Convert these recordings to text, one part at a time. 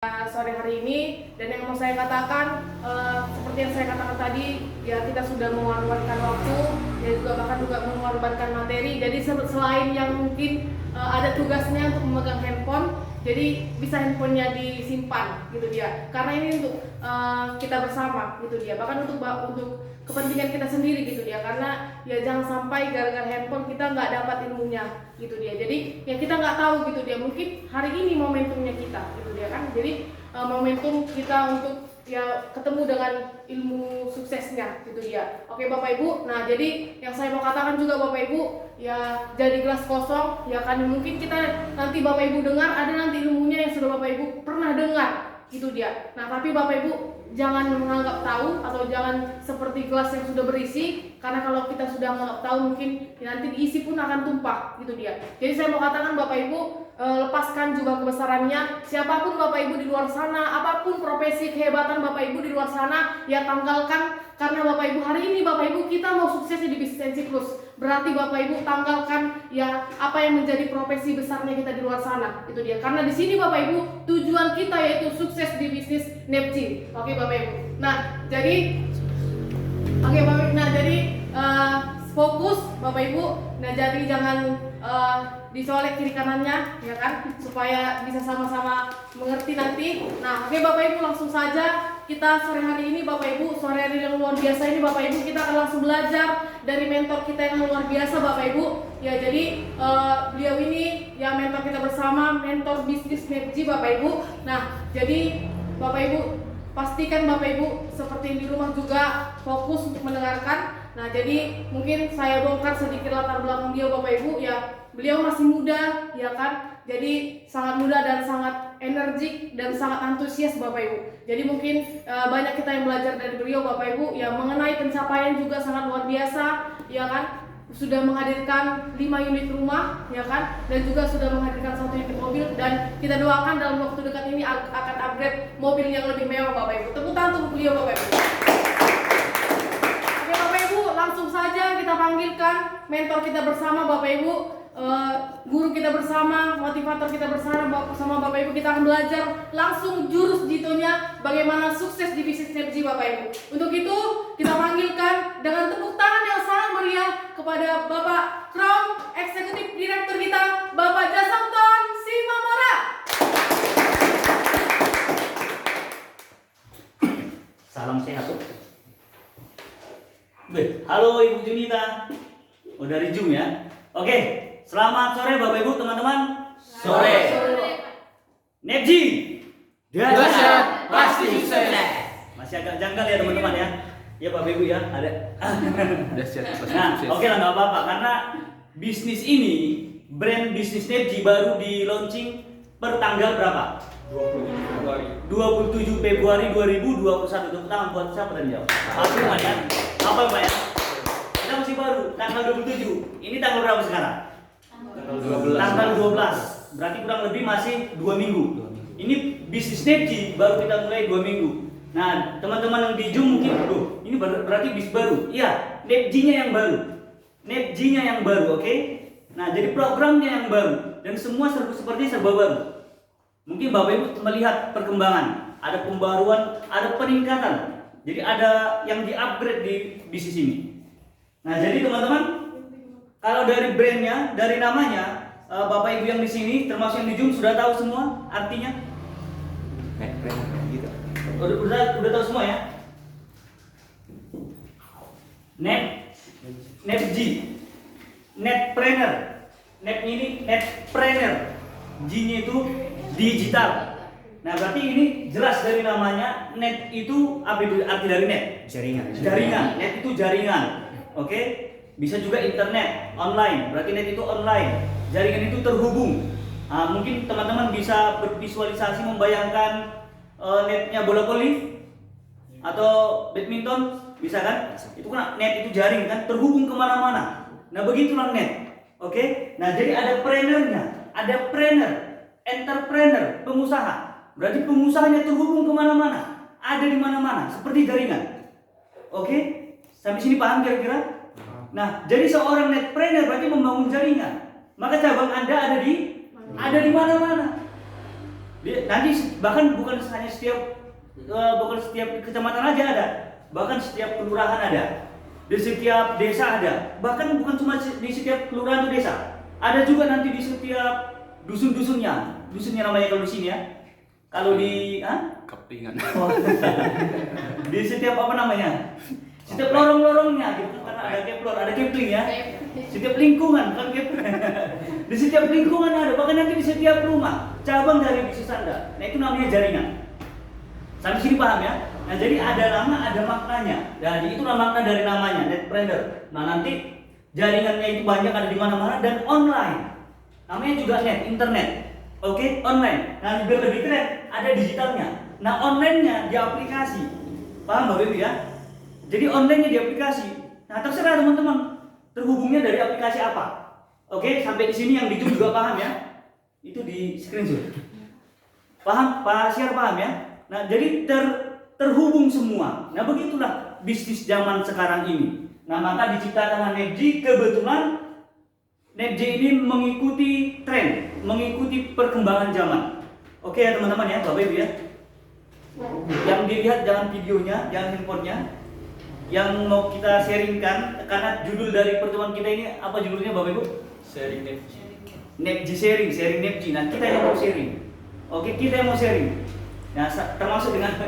Sore hari ini, dan yang mau saya katakan seperti yang saya katakan tadi, ya kita sudah mengorbankan waktu dan juga bahkan juga mengorbankan materi. Jadi selain yang mungkin ada tugasnya untuk memegang handphone, jadi bisa handphonenya disimpan gitu dia, karena ini untuk kita bersama gitu dia, bahkan untuk kepentingan kita sendiri gitu dia, karena ya jangan sampai gara-gara handphone kita nggak dapat ilmunya gitu dia. Jadi ya kita nggak tahu gitu dia, mungkin hari ini momentumnya kita gitu dia kan. Jadi momentum kita untuk ya ketemu dengan ilmu suksesnya gitu dia. Oke Bapak Ibu, nah jadi yang saya mau katakan juga Bapak Ibu, ya jadi gelas kosong ya kan, mungkin kita nanti Bapak Ibu dengar ada nanti ilmunya yang sudah Bapak Ibu pernah dengar gitu dia. Nah tapi Bapak Ibu jangan menganggap tahu atau jangan seperti gelas yang sudah berisi, karena kalau kita sudah menganggap tahu mungkin ya nanti diisi pun akan tumpah gitu dia. Jadi saya mau katakan Bapak Ibu, lepaskan juga kebesarannya. Siapapun Bapak Ibu di luar sana, apapun profesi kehebatan Bapak Ibu di luar sana, ya tanggalkan, karena Bapak Ibu hari ini Bapak Ibu kita mau suksesnya di bisnis Siklus. Berarti Bapak Ibu tanggalkan ya apa yang menjadi profesi besarnya kita di luar sana itu dia. Karena di sini Bapak Ibu tujuan kita yaitu sukses di bisnis Nepci. Oke Bapak Ibu. Nah, jadi Bapak Ibu. Nah, jadi fokus Bapak Ibu. Nah, jadi jangan disolek kiri kanannya ya kan, supaya bisa sama-sama mengerti nanti. Nah, oke Bapak Ibu, langsung saja kita sore hari ini Bapak Ibu, sore hari yang luar biasa ini Bapak Ibu, kita akan langsung belajar dari mentor kita yang luar biasa Bapak Ibu. Ya jadi beliau ini ya mentor kita bersama, mentor bisnis Nepci Bapak Ibu. Nah, jadi Bapak Ibu pastikan Bapak Ibu seperti di rumah juga fokus untuk mendengarkan. Nah, jadi mungkin saya bongkar sedikit latar belakang beliau Bapak Ibu ya. Beliau masih muda ya kan. Jadi sangat muda dan sangat energik dan sangat antusias Bapak Ibu. Jadi mungkin banyak kita yang belajar dari beliau Bapak Ibu ya, mengenai pencapaian juga sangat luar biasa ya kan. Sudah menghadirkan 5 unit rumah ya kan, dan juga sudah menghadirkan 1 unit mobil, dan kita doakan dalam waktu dekat ini akan upgrade mobil yang lebih mewah Bapak Ibu. Tepuk tangan untuk beliau Bapak Ibu. Oke Bapak Ibu, langsung saja kita panggilkan mentor kita bersama Bapak Ibu, guru kita bersama, motivator kita bersama Bapak Ibu. Kita akan belajar langsung jurus jitonya bagaimana sukses di bisnis Nepci Bapak Ibu. Untuk itu kita panggilkan dengan tepuk tangan yang sangat meriah kepada Bapak Crown Eksekutif Direktur kita, Bapak Jasamton Simamora. Salam sehat. Halo Ibu Junita. Oh dari Zoom ya. Oke, selamat sore Bapak Ibu teman-teman. Sore. Nepci Dahsyat pasti sukses. Masih agak janggal ya teman-teman ya. Ya Bapak Ibu ya, ada. Dahsyat pasti Nah, sukses. oke lah nggak apa-apa, karena bisnis ini, brand bisnis Nepci baru di launching per tanggal berapa? 27 Februari 2021. Tepuk tangan buat siapa tadi jawab? Pak Firman ya. Apa Pak ya? Kita masih baru tanggal 27. Ini tanggal berapa sekarang? Tanggal 12. Berarti kurang lebih masih 2 minggu. Ini bisnis Nepci baru kita mulai 2 minggu. Nah, teman-teman yang di Zoom mungkin, ini berarti bis baru. Iya, Nepci-nya yang baru. Nepci-nya yang baru, oke? Nah, jadi programnya yang baru dan semua seperti serba baru. Mungkin Bapak Ibu melihat perkembangan, ada pembaruan, ada peningkatan. Jadi ada yang di-upgrade di bisnis ini. Nah, jadi teman-teman, kalau dari brandnya, dari namanya, Bapak Ibu yang di sini, termasuk yang di Zoom sudah tahu semua artinya? Gitu. Udah tahu semua ya? Nepci, Netpreneur. Net ini Netpreneur. J-nya itu digital. Nah, berarti ini jelas dari namanya. Net itu apa itu arti dari net? Jaringan. Net itu jaringan. Oke? Bisa juga internet, online. Berarti net itu online. Jaringan itu terhubung. Nah, mungkin teman-teman bisa bervisualisasi membayangkan netnya bola voli atau badminton, bisa kan? Itu kan net itu jaring kan, terhubung kemana-mana. Nah, begitulah net. Oke? Nah, jadi ada preneurnya, ada trainer, entrepreneur, pengusaha. Berarti pengusahanya terhubung kemana-mana, ada di mana-mana, seperti jaringan. Oke? Sampai sini paham kira-kira? Nah, jadi seorang netpreneur berarti membangun jaringan. Maka cabang Anda ada di mana-mana. Nanti bahkan bukan hanya bukan setiap kecamatan aja ada, bahkan setiap kelurahan ada, di setiap desa ada, bahkan bukan cuma di setiap kelurahan atau desa, ada juga nanti di setiap dusunnya namanya kalau di sini ya. Kalau di Kepingan. di setiap apa namanya? Setiap lorong-lorongnya gitu kan, karena ada keplor, ada kepling ya. Setiap lingkungan kan kepling. Di setiap lingkungan ada, bahkan nanti di setiap rumah cabang dari bisnis Anda. Nah itu namanya jaringan. Sampai sini paham ya? Nah jadi ada nama, ada maknanya. Jadi itulah makna dari namanya netpreneur. Nah nanti jaringannya itu banyak, ada di mana-mana dan online. Namanya juga net, internet. Oke, online. Nah biar lebih keren, ada digitalnya. Nah online-nya di aplikasi. Paham Bapak Ibu ya? Jadi online-nya di aplikasi. Nah terserah teman-teman, terhubungnya dari aplikasi apa. Oke, sampai di sini yang di YouTube juga paham ya? Itu di screenshot. Paham? Pak Syar paham ya? Nah jadi terhubung semua. Nah begitulah bisnis zaman sekarang ini. Nah maka diciptakan NetJ. Kebetulan NetJ ini mengikuti tren, mengikuti perkembangan zaman. Oke ya teman-teman ya, Bapak Ibu ya. Yang dilihat jangan videonya, jangan handphonenya. Yang mau kita sharingkan, karena judul dari pertemuan kita ini apa judulnya Bapak Ibu? Sharing NetJ. NetJ sharing NetJ. Nah kita yang mau sharing. Oke, kita yang mau sharing. Nah termasuk dengan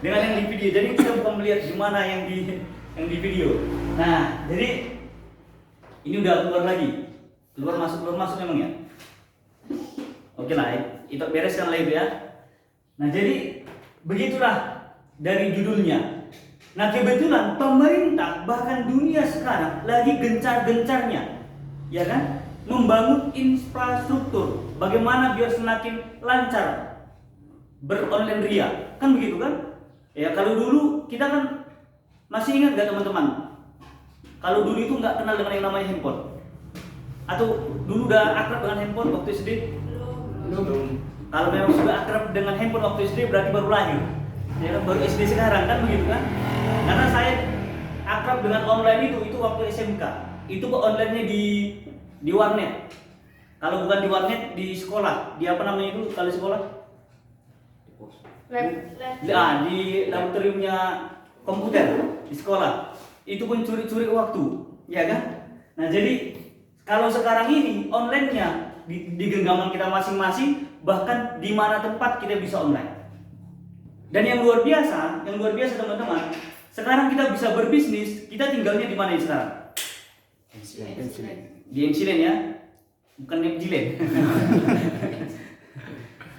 yang di video. Jadi kita bukan melihat gimana yang di video. Nah jadi ini udah keluar lagi. Keluar masuk memang ya. Oke lah, itu bereskan live ya. Nah jadi begitulah dari judulnya. Nah kebetulan pemerintah bahkan dunia sekarang lagi gencar-gencarnya, ya kan, membangun infrastruktur. Bagaimana biar semakin lancar beronline ria, kan begitu kan? Ya kalau dulu kita kan masih ingat gak teman-teman? Kalau dulu itu nggak kenal dengan yang namanya handphone, atau dulu udah akrab dengan handphone waktu SD? Belum. Kalau memang sudah akrab dengan handphone waktu SD berarti baru lahir. Ya kan, baru SD sekarang kan begitu kan? Karena saya akrab dengan online itu waktu SMK. Itu online-nya di warnet. Kalau bukan di warnet di sekolah, di apa namanya itu kalau sekolah? Nah, di laboratoriumnya komputer di sekolah. Itu pun curi-curi waktu, ya kan? Nah, jadi kalau sekarang ini online-nya di genggaman kita masing-masing, bahkan di mana tempat kita bisa online. Dan yang luar biasa teman-teman, sekarang kita bisa berbisnis, kita tinggalnya di mana sekarang? Di MCLand ya, bukan NetJland.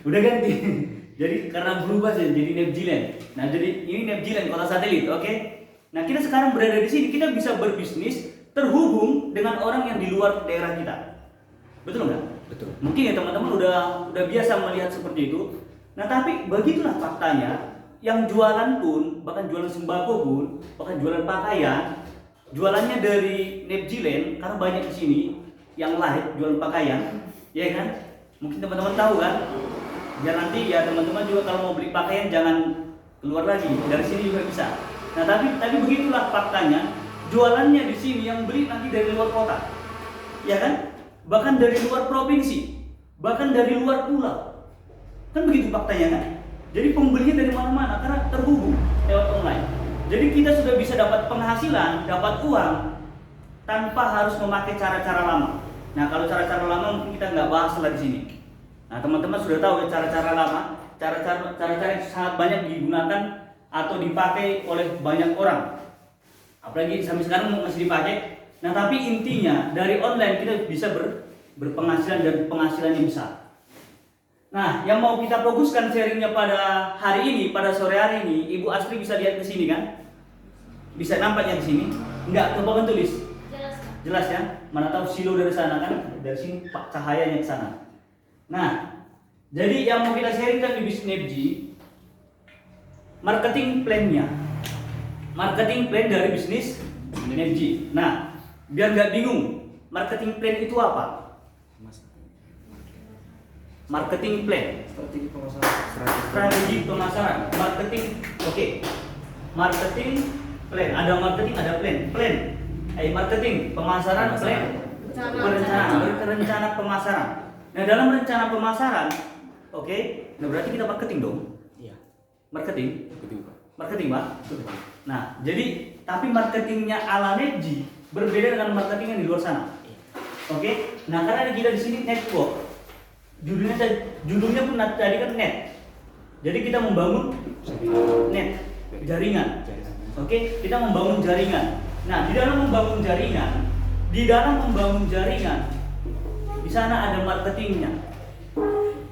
Udah ganti. Jadi karena berubah jadi NetJland. Nah jadi ini NetJland kota satelit, oke? Nah kita sekarang berada di sini, kita bisa berbisnis terhubung dengan orang yang di luar daerah kita. Betul nggak? Betul. Mungkin ya teman-teman udah biasa melihat seperti itu. Nah tapi begitulah faktanya, yang jualan pun, bahkan jualan sembako pun, bahkan jualan pakaian, jualannya dari NetJland karena banyak di sini yang live jualan pakaian, ya kan? Mungkin teman-teman tahu kan? Biar nanti ya teman-teman juga kalau mau beli pakaian jangan keluar lagi, dari sini juga bisa. Nah tapi begitulah faktanya, jualannya di sini yang beli nanti dari luar kota, ya kan? Bahkan dari luar provinsi, bahkan dari luar pulau, kan begitu faktanya kan? Jadi pembelinya dari mana-mana karena terhubung lewat online. Jadi kita sudah bisa dapat penghasilan, dapat uang tanpa harus memakai cara-cara lama. Nah kalau cara-cara lama mungkin kita nggak bahas lah di sini. Nah teman-teman sudah tahu ya cara-cara lama, cara-cara yang sangat banyak digunakan atau dipakai oleh banyak orang. Apalagi sampai sekarang masih dipakai. Nah tapi intinya dari online kita bisa berpenghasilan dan penghasilan yang besar. Nah yang mau kita fokuskan sharingnya pada hari ini, pada sore hari ini, Ibu Astri bisa lihat ke sini kan? Bisa nampaknya di sini? Enggak, coba kan tulis. Jelas ya? Mana tahu silo dari sana kan? Dari sini cahayanya ke sana. Nah, jadi yang mau kita sharingkan di bisnis NetJ, marketing plan-nya. Marketing plan dari bisnis NetJ. Nah, biar nggak bingung, marketing plan itu apa? Marketing plan. Strategi pemasaran. Marketing. Oke. Marketing plan. Ada marketing, ada plan. Plan. Marketing, pemasaran, plan. Rencana pemasaran. Nah dalam rencana pemasaran, oke, Nah berarti kita marketing dong. Iya. Marketing, Betul, Pak. marketing Pak. Nah jadi tapi marketingnya ala NetG berbeda dengan marketing yang di luar sana. Oke. Nah karena kita di sini network, judulnya pun tadi kan net. Jadi kita membangun net, jaringan. Oke, kita membangun jaringan. Nah, di dalam membangun jaringan, di sana ada marketingnya.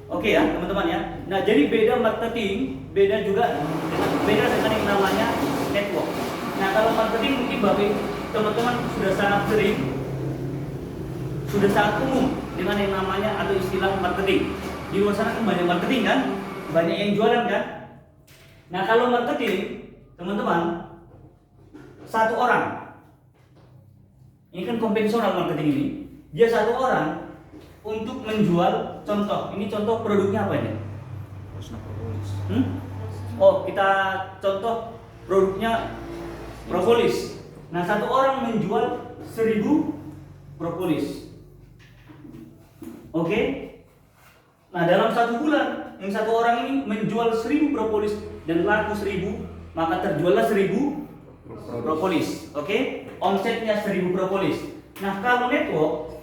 Oke ya, teman-teman ya. Nah, jadi beda marketing, beda dengan yang namanya network. Nah, kalau marketing mungkin bagi teman-teman sudah sangat umum dengan yang namanya atau istilah marketing. Di luar sana kan banyak marketing kan? Banyak yang jualan kan? Nah kalau marketing, teman-teman, satu orang, ini kan konvensional marketing ini, dia satu orang untuk menjual, ini contoh produknya apa ini? Oh kita contoh produknya propolis. Nah satu orang menjual 1000 propolis. Oke? Nah dalam 1 bulan yang satu orang ini menjual 1000 propolis dan laku 1000, maka terjuallah 1000 propolis. Oke? Omsetnya 1000 propolis. Nah kalau network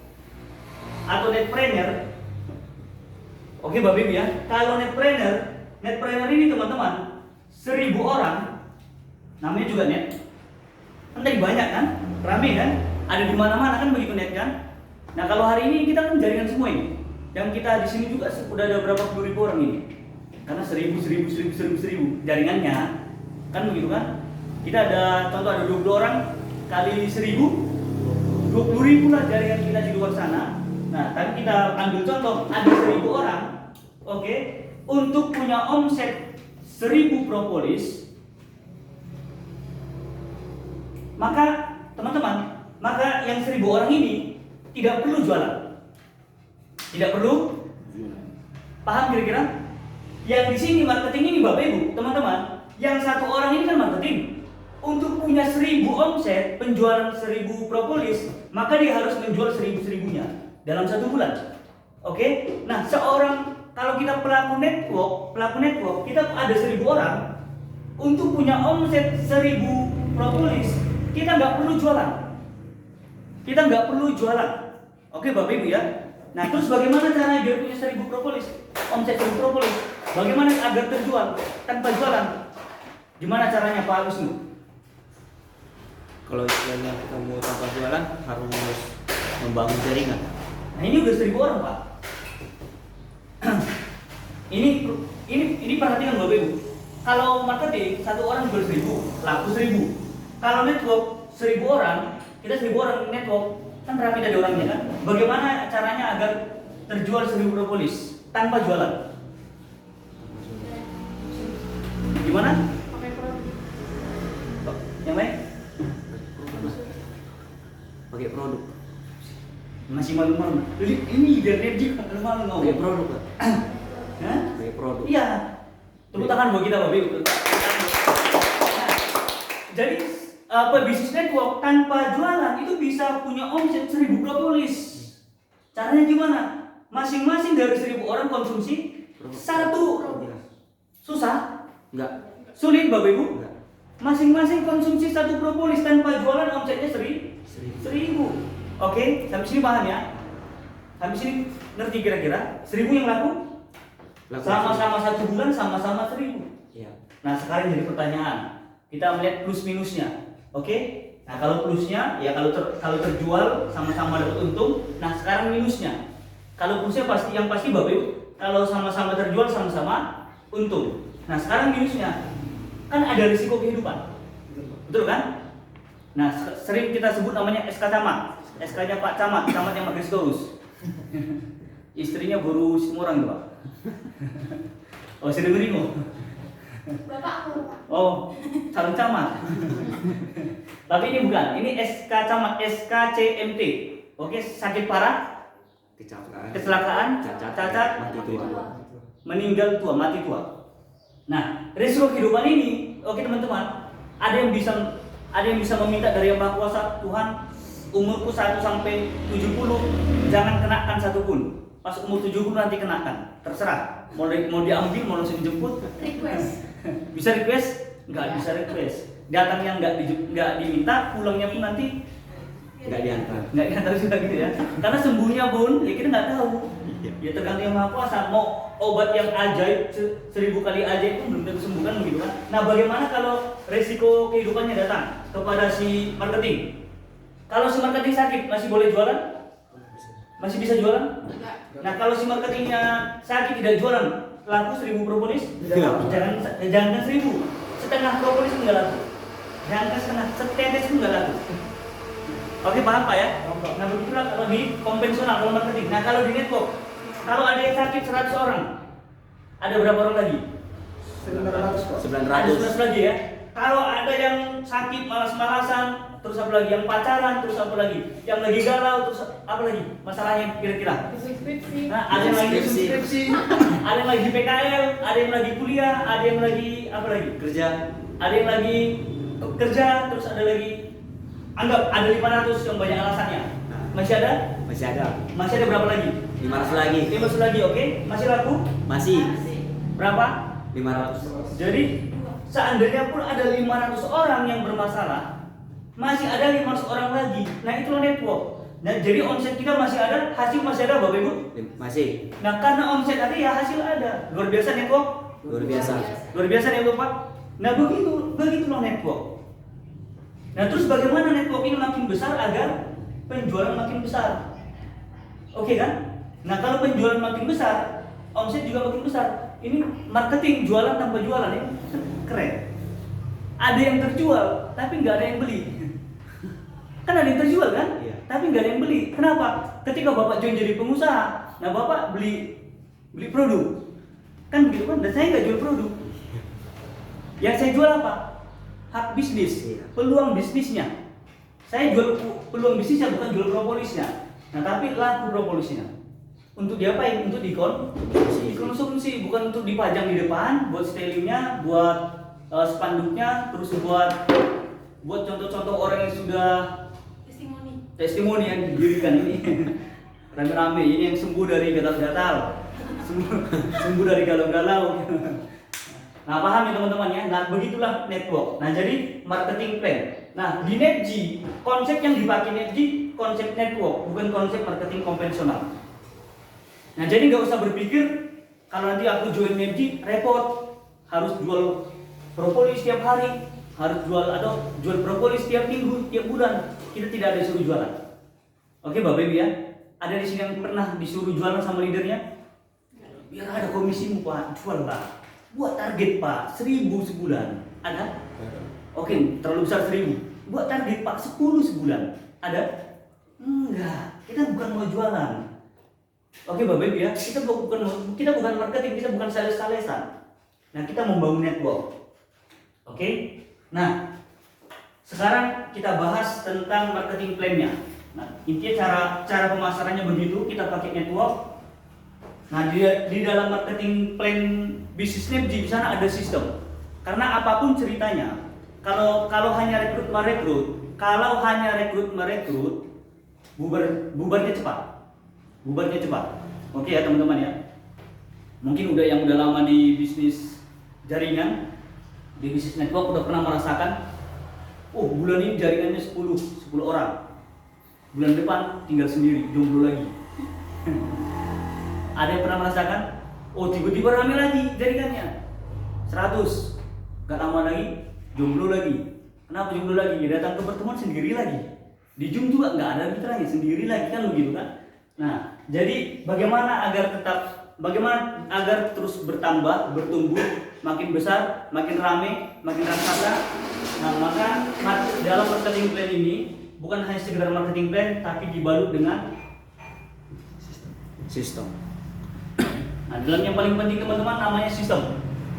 atau netpreneur, oke Bapak Ibu ya, kalau netpreneur ini teman-teman 1000 orang, namanya juga net. Kan tadi banyak kan, rame kan, ada di mana-mana kan begitu net kan. Nah kalau hari ini kita kan jaringan semua ini. Yang kita di sini juga sudah ada berapa puluh ribu orang ini. Karena 1000 jaringannya. Kan begitu kan? Kita ada contoh ada 20 orang kali 1000, 20.000 lah jaringan kita di luar sana. Nah, tapi kita ambil contoh ada 1000 orang. Oke, untuk punya omset 1000 propolis, maka teman-teman, maka yang 1000 orang ini tidak perlu jualan. Tidak perlu. Paham kira-kira? Yang di sini marketing ini Bapak Ibu, teman-teman, yang satu orang ini kan marketing. Untuk punya 1000 omset, penjualan 1000 propolis, maka dia harus menjual 1000-1000-nya dalam 1 bulan. Oke? Nah, kalau kita pelaku network, kita ada 1000 orang. Untuk punya omset 1000 propolis, kita nggak perlu jualan. Oke, Bapak Ibu ya. Nah, terus bagaimana caranya biar punya 1000 propolis, omset 1000 propolis? Bagaimana agar terjual tanpa jualan? Gimana caranya Pak Wisnu? Kalau istilahnya kita mau tanpa jualan harus membangun jaringan. Nah, ini udah 1000 orang Pak. ini perhatikan Bapak Ibu. Kalau marketing satu orang jual 1000, laku 1000. Kalau network 1000 orang, kita 1000 orang network. Kan rapi dari orangnya kan. Bagaimana caranya agar terjual 1000 propolis tanpa jualan? Gimana? Pakai produk. Yang lain? Pakai produk. Masih malu-malu. Ini ide energi malu-malu ngomong. Pakai produk, Pak. Hah? Pakai produk. Iya. Tepuk tangan buat kita Bapak Ibu. Nah, jadi bisnis network tanpa jualan itu bisa punya omset 1000 propolis. Caranya gimana? Masing-masing dari 1000 orang konsumsi satu. Susah? Enggak. Sulit Bapak Ibu? Enggak. Masing-masing konsumsi satu propolis tanpa jualan omsetnya 1000. Oke, sampai sini paham ya? Sampai sini ngerti kira-kira? 1000 yang laku? Sama-sama 1 bulan sama-sama 1000. Iya. Nah sekarang jadi pertanyaan, kita melihat plus minusnya. Oke? Nah kalau plusnya ya kalau terjual sama-sama dapat untung. Nah sekarang minusnya. Kalau plusnya yang pasti Bapak Ibu, kalau sama-sama terjual sama-sama untung. Nah sekarang minusnya kan ada risiko kehidupan. Betul kan? Nah sering kita sebut namanya SK Camat. SK-nya Pak Camat, Camat yang pakai storus. Istrinya baru semua orang tuh Pak. Oh sering beringo. Bapak apa Pak? Oh, calon camat. Tapi ini bukan, ini SK Camat, SKCMT. Oke, sakit parah, kecelakaan, cacat, meninggal tua, mati tua. Nah, risiko kehidupan ini, oke teman-teman, ada yang bisa meminta dari Yang Maha Kuasa, Tuhan, umurku 1 sampai 70, jangan kenakan 1 pun. pas umur 70 nanti kenakan, terserah. Mau diambil, mau langsung dijemput. Request. Bisa request? Nggak bisa request. Datang yang nggak diminta, pulangnya pun nanti Nggak diantar. nggak diantar juga gitu ya. Karena sembuhnya pun ya kita nggak tahu. Iya. Ya tergantung yang maha kuasa. Mau obat yang ajaib 1000 kali ajaib pun belum tentu sembuh kan begitu kan. Nah bagaimana kalau resiko kehidupannya datang kepada si marketing? Kalau si marketing sakit masih boleh jualan? Masih bisa jualan? Nah kalau si marketingnya sakit tidak jualan, laku 1000 propolis? Jangan 1000, setengah propolis pun nggak laku. Jangan setengah, setetes pun nggak laku. Oke paham Pak ya? Nah begitulah kalau di konvensional, kalau marketing. Nah kalau di network, kalau ada yang sakit 100 orang, ada berapa orang lagi? 900 Pak. Ada 11 lagi ya. Kalau ada yang sakit malas-malasan, terus apa lagi? Yang pacaran, terus apa lagi? Yang lagi galau, terus apa lagi? Masalahnya kira-kira? Skripsi. Nah, ada yang lagi Skripsi. ada yang lagi PKL, ada yang lagi kuliah, ada yang lagi apa lagi? Kerja. Ada yang lagi kerja, terus ada lagi anggap ada 500 yang banyak alasannya. Masih ada? Masih ada. Masih ada berapa lagi? 500 lagi. 500 lagi, oke? Masih laku? Masih Berapa? 500. Jadi seandainya pun ada 500 orang yang bermasalah, masih ada 500 orang lagi. Nah itulah network. Nah jadi omset kita masih ada, hasil masih ada Bapak Ibu. Masih. Nah karena omset ada ya hasil ada. Luar biasa network. Luar biasa. Luar biasa network Pak. Nah begitulah network. Nah terus bagaimana network ini makin besar agar penjualan makin besar? Oke kan? Nah kalau penjualan makin besar, omset juga makin besar. Ini marketing jualan tanpa jualan ini keren. Ada yang terjual tapi nggak ada yang beli. Kan ada yang terjual kan? Iya. Tapi nggak ada yang beli. Kenapa? Ketika Bapak join jadi pengusaha, nah Bapak beli produk. Kan begitu kan? Dan saya nggak jual produk. Yang saya jual apa? Hak bisnis, Iya. peluang bisnisnya. Saya jual peluang bisnisnya bukan jual propolisnya. Nah tapi laku propolisnya. Untuk diapain? Untuk dikonsumsi, bukan untuk dipajang di depan, buat stylingnya, buat spanduknya, terus buat contoh-contoh orang yang sudah testimoni yang didirikan ini rame-rame. Ini yang sembuh dari gatal-gatal, sembuh dari galau-galau. Nah paham ya teman-teman ya. Nah begitulah network. Nah jadi marketing plan. Nah di NetG, konsep yang dipakai NetG konsep network, bukan konsep marketing konvensional. Nah jadi nggak usah berpikir kalau nanti aku join NetG repot, harus jual propolis setiap hari, harus jual propolis setiap minggu, tiap bulan. Kita tidak ada disuruh jualan. Oke Bapak Ibu ya. Ada di sini yang pernah disuruh jualan sama leadernya? Biar ada komisimu Pak, jual Pak. Buat target Pak, 1000 sebulan. Ada? Oke, terlalu besar 1000. Buat target Pak 10 sebulan. Ada? Enggak, kita bukan mau jualan. Oke Bapak Ibu ya, kita bukan marketing, kita bukan sales-salesan. Nah, kita membangun network. Oke? Nah, sekarang kita bahas tentang marketing plan-nya. Nah, intinya cara pemasarannya begitu, kita pakai network. Nah, di dalam marketing plan bisnis NetG di sana ada sistem. Karena apapun ceritanya, kalau hanya rekrut merekrut, bubarnya cepat. Oke ya teman-teman ya. Mungkin yang udah lama di bisnis jaringan, di bisnis network udah pernah merasakan, oh bulan ini jaringannya 10 orang. Bulan depan tinggal sendiri, jomblo lagi. Ada yang pernah merasakan? Oh tiba-tiba rame lagi jaringannya 100, gak lama lagi jomblo lagi. Kenapa jomblo lagi? Ya datang ke pertemuan sendiri lagi. Di Zoom juga nggak ada mitranya, sendiri lagi kan begitu kan? Nah jadi bagaimana agar terus bertambah, bertumbuh, makin besar, makin rame, makin raksasa. Nah maka dalam marketing plan ini bukan hanya sekedar marketing plan, tapi dibalut dengan Sistem. Nah, dalam yang paling penting teman-teman namanya sistem.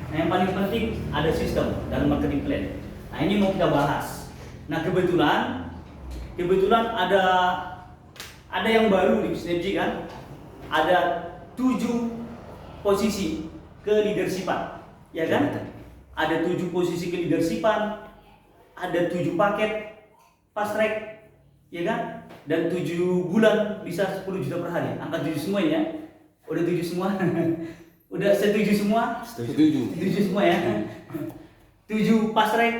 Nah, yang paling penting ada sistem dalam marketing plan. Nah, ini mau kita bahas. Nah, kebetulan ada yang baru di NetG kan. Ada 7 posisi ke leadershipan, ya kan? Ada 7 posisi ke leadershipan, ada 7 paket fast track, ya kan? Dan 7 bulan bisa 10 juta per hari. Angka 7 semuanya. Udah setuju semua? Udah setuju semua? Setuju. Setuju semua ya? 7 fast track,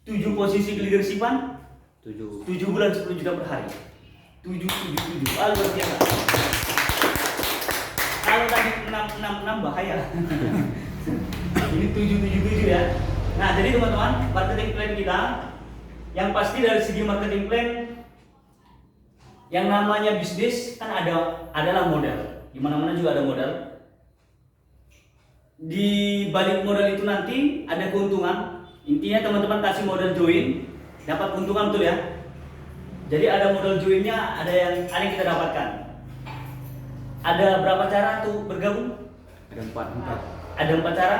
7 posisi leadershipan, 7 bulan 10 juta per hari. 7. Ah, luar biasa. Kalau tadi 6 bahaya. Ini 7 ya. Nah, jadi teman-teman, marketing plan kita yang pasti dari segi marketing plan yang namanya bisnis kan adalah modal. Di mana-mana juga ada modal. Di balik modal itu nanti ada keuntungan. Intinya teman-teman kasih modal join, dapat keuntungan betul ya. Jadi ada modal joinnya, ada yang kita dapatkan. Ada berapa cara tuh bergabung? Ada 4. Ada 4 cara.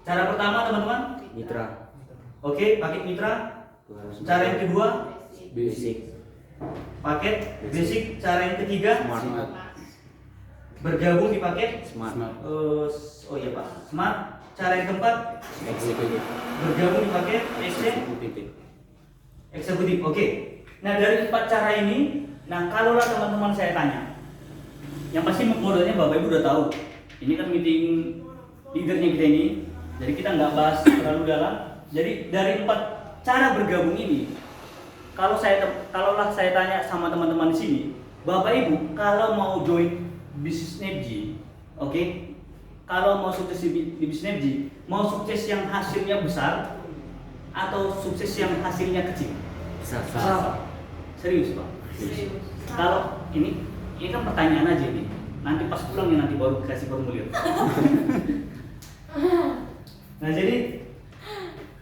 Cara pertama teman-teman, Mitra. oke, paket mitra. Cara yang kedua, Basic. paket basic. Cara yang ketiga, Smart. bergabung di paket. Smart. Oh iya Pak, smart. Cara yang keempat, Executive. bergabung di paket eksekutif. Oke. Nah dari 4 cara ini, nah kalaulah teman-teman saya tanya, yang pasti modalnya Bapak Ibu udah tahu. Ini kan meeting leadernya kita ini, jadi kita nggak bahas terlalu dalam. Jadi dari 4 cara bergabung ini, kalaulah saya tanya sama teman-teman di sini, Bapak Ibu kalau mau join bisnis Nepji, oke? Kalau mau sukses di bisnis Nepji, mau sukses yang hasilnya besar atau sukses yang hasilnya kecil? Besar. Serius Pak? Kalau ini kan pertanyaan aja nih. Nanti pas pulang ya nanti baru kasih formulir. Nah jadi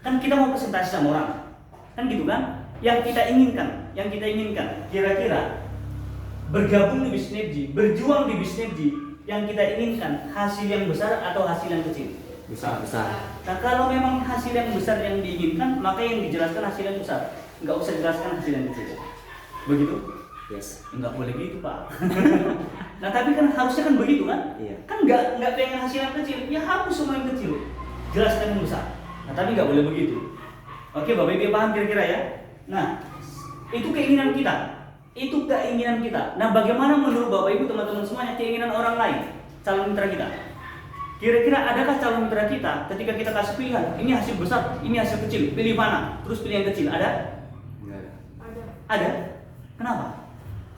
kan kita mau presentasi sama orang, kan gitu kan? Yang kita inginkan, kira-kira bergabung di bisnis Nepji, berjuang di bisnis Nepji, yang kita inginkan hasil yang besar atau hasil yang kecil? Besar. Nah kalau memang hasil yang besar yang diinginkan, maka yang dijelaskan hasil yang besar, nggak usah jelaskan hasil yang kecil. Begitu? Yes. Nggak boleh gitu Pak. Nah tapi kan harusnya kan begitu kan? Iya. Kan nggak pengen hasil yang kecil, ya hapus semua yang kecil, jelaskan yang besar. Nah tapi nggak boleh begitu. Oke Bapak Ibu paham kira-kira ya? Nah itu keinginan kita. Nah bagaimana menurut Bapak Ibu teman-teman semuanya keinginan orang lain, calon mitra kita? Kira-kira adakah calon mitra kita ketika kita kasih pilihan, ini hasil besar, ini hasil kecil, pilih mana? Terus pilih yang kecil, ada? Enggak ada. Ada? Kenapa?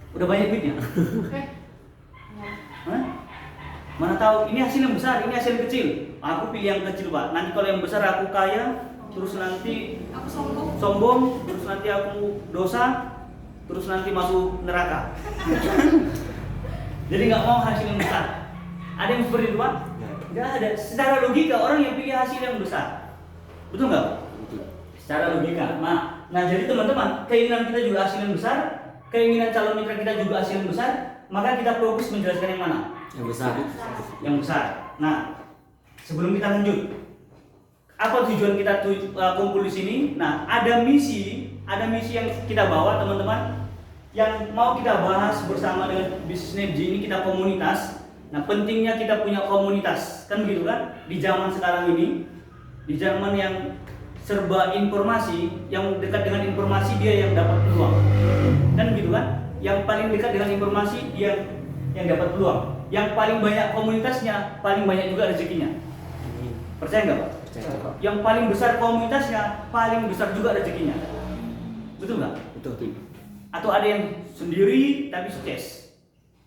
Udah banyak duitnya? Hah? Mana tahu ini hasil yang besar, ini hasil yang kecil. Aku pilih yang kecil Pak. Nanti kalau yang besar aku kaya, terus nanti Aku sombong, terus nanti aku dosa, terus nanti masuk neraka. Jadi nggak mau hasil yang besar. Ada yang seperti itu Pak? Nggak ada. Secara logika orang yang pilih hasil yang besar, betul nggak? Betul. Secara logika. Nah jadi teman-teman, keinginan kita juga hasil yang besar, keinginan calon mitra kita juga hasil yang besar, maka kita fokus menjelaskan yang mana? Yang besar. Yang besar. Nah, sebelum kita lanjut, apa tujuan kita kumpul di sini? Nah, ada misi yang kita bawa teman-teman, yang mau kita bahas bersama dengan bisnis Nepji ini. Kita komunitas. Nah, pentingnya kita punya komunitas, kan begitu kan? Di zaman sekarang ini, di zaman yang serba informasi, yang dekat dengan informasi dia yang dapat peluang, kan begitu kan? Yang paling dekat dengan informasi dia yang dapat peluang. Yang paling banyak komunitasnya, paling banyak juga rezekinya. Percaya nggak Pak? Percaya. Yang paling besar komunitasnya, paling besar juga rezekinya. Betul nggak? Betul. Atau ada yang sendiri tapi sukses?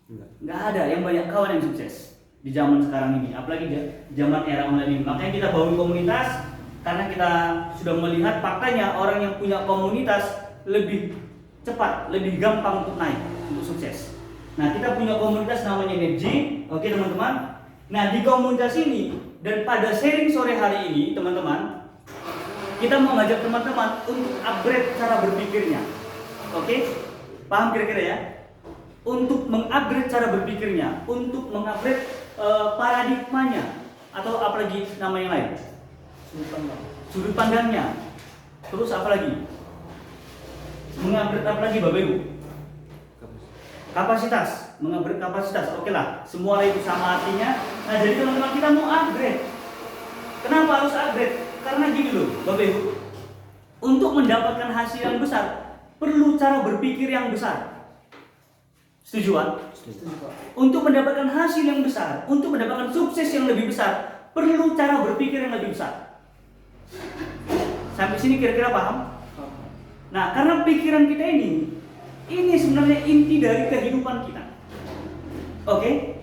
Enggak. Nggak ada, yang banyak kawan yang sukses di zaman sekarang ini, apalagi di zaman era online ini. Makanya kita bangun komunitas, karena kita sudah melihat faktanya orang yang punya komunitas lebih cepat, lebih gampang untuk naik, untuk sukses. Nah, kita punya komunitas namanya Nepji, oke teman-teman. Nah, di komunitas ini dan pada sharing sore hari ini, teman-teman, kita mau ngajak teman-teman untuk upgrade cara berpikirnya. Oke? Paham kira-kira ya? Untuk mengupgrade cara berpikirnya, untuk mengupgrade paradigmanya, atau apalagi nama yang lain? Sudut pandangnya. Terus apa lagi? Mengupgrade apa lagi Bapak Ibu? Kapasitas, mengupgrade kapasitas. Oke lah, semua itu sama artinya. Nah, jadi teman-teman kita mau upgrade. Kenapa harus upgrade? Karena gini loh, Bapak Ibu. Untuk mendapatkan hasil yang besar, perlu cara berpikir yang besar. Setuju Pak? Setuju, Pak. Untuk mendapatkan hasil yang besar, untuk mendapatkan sukses yang lebih besar, perlu cara berpikir yang lebih besar. Sampai sini kira-kira paham? Nah, karena pikiran kita ini sebenarnya inti dari kehidupan kita. Oke?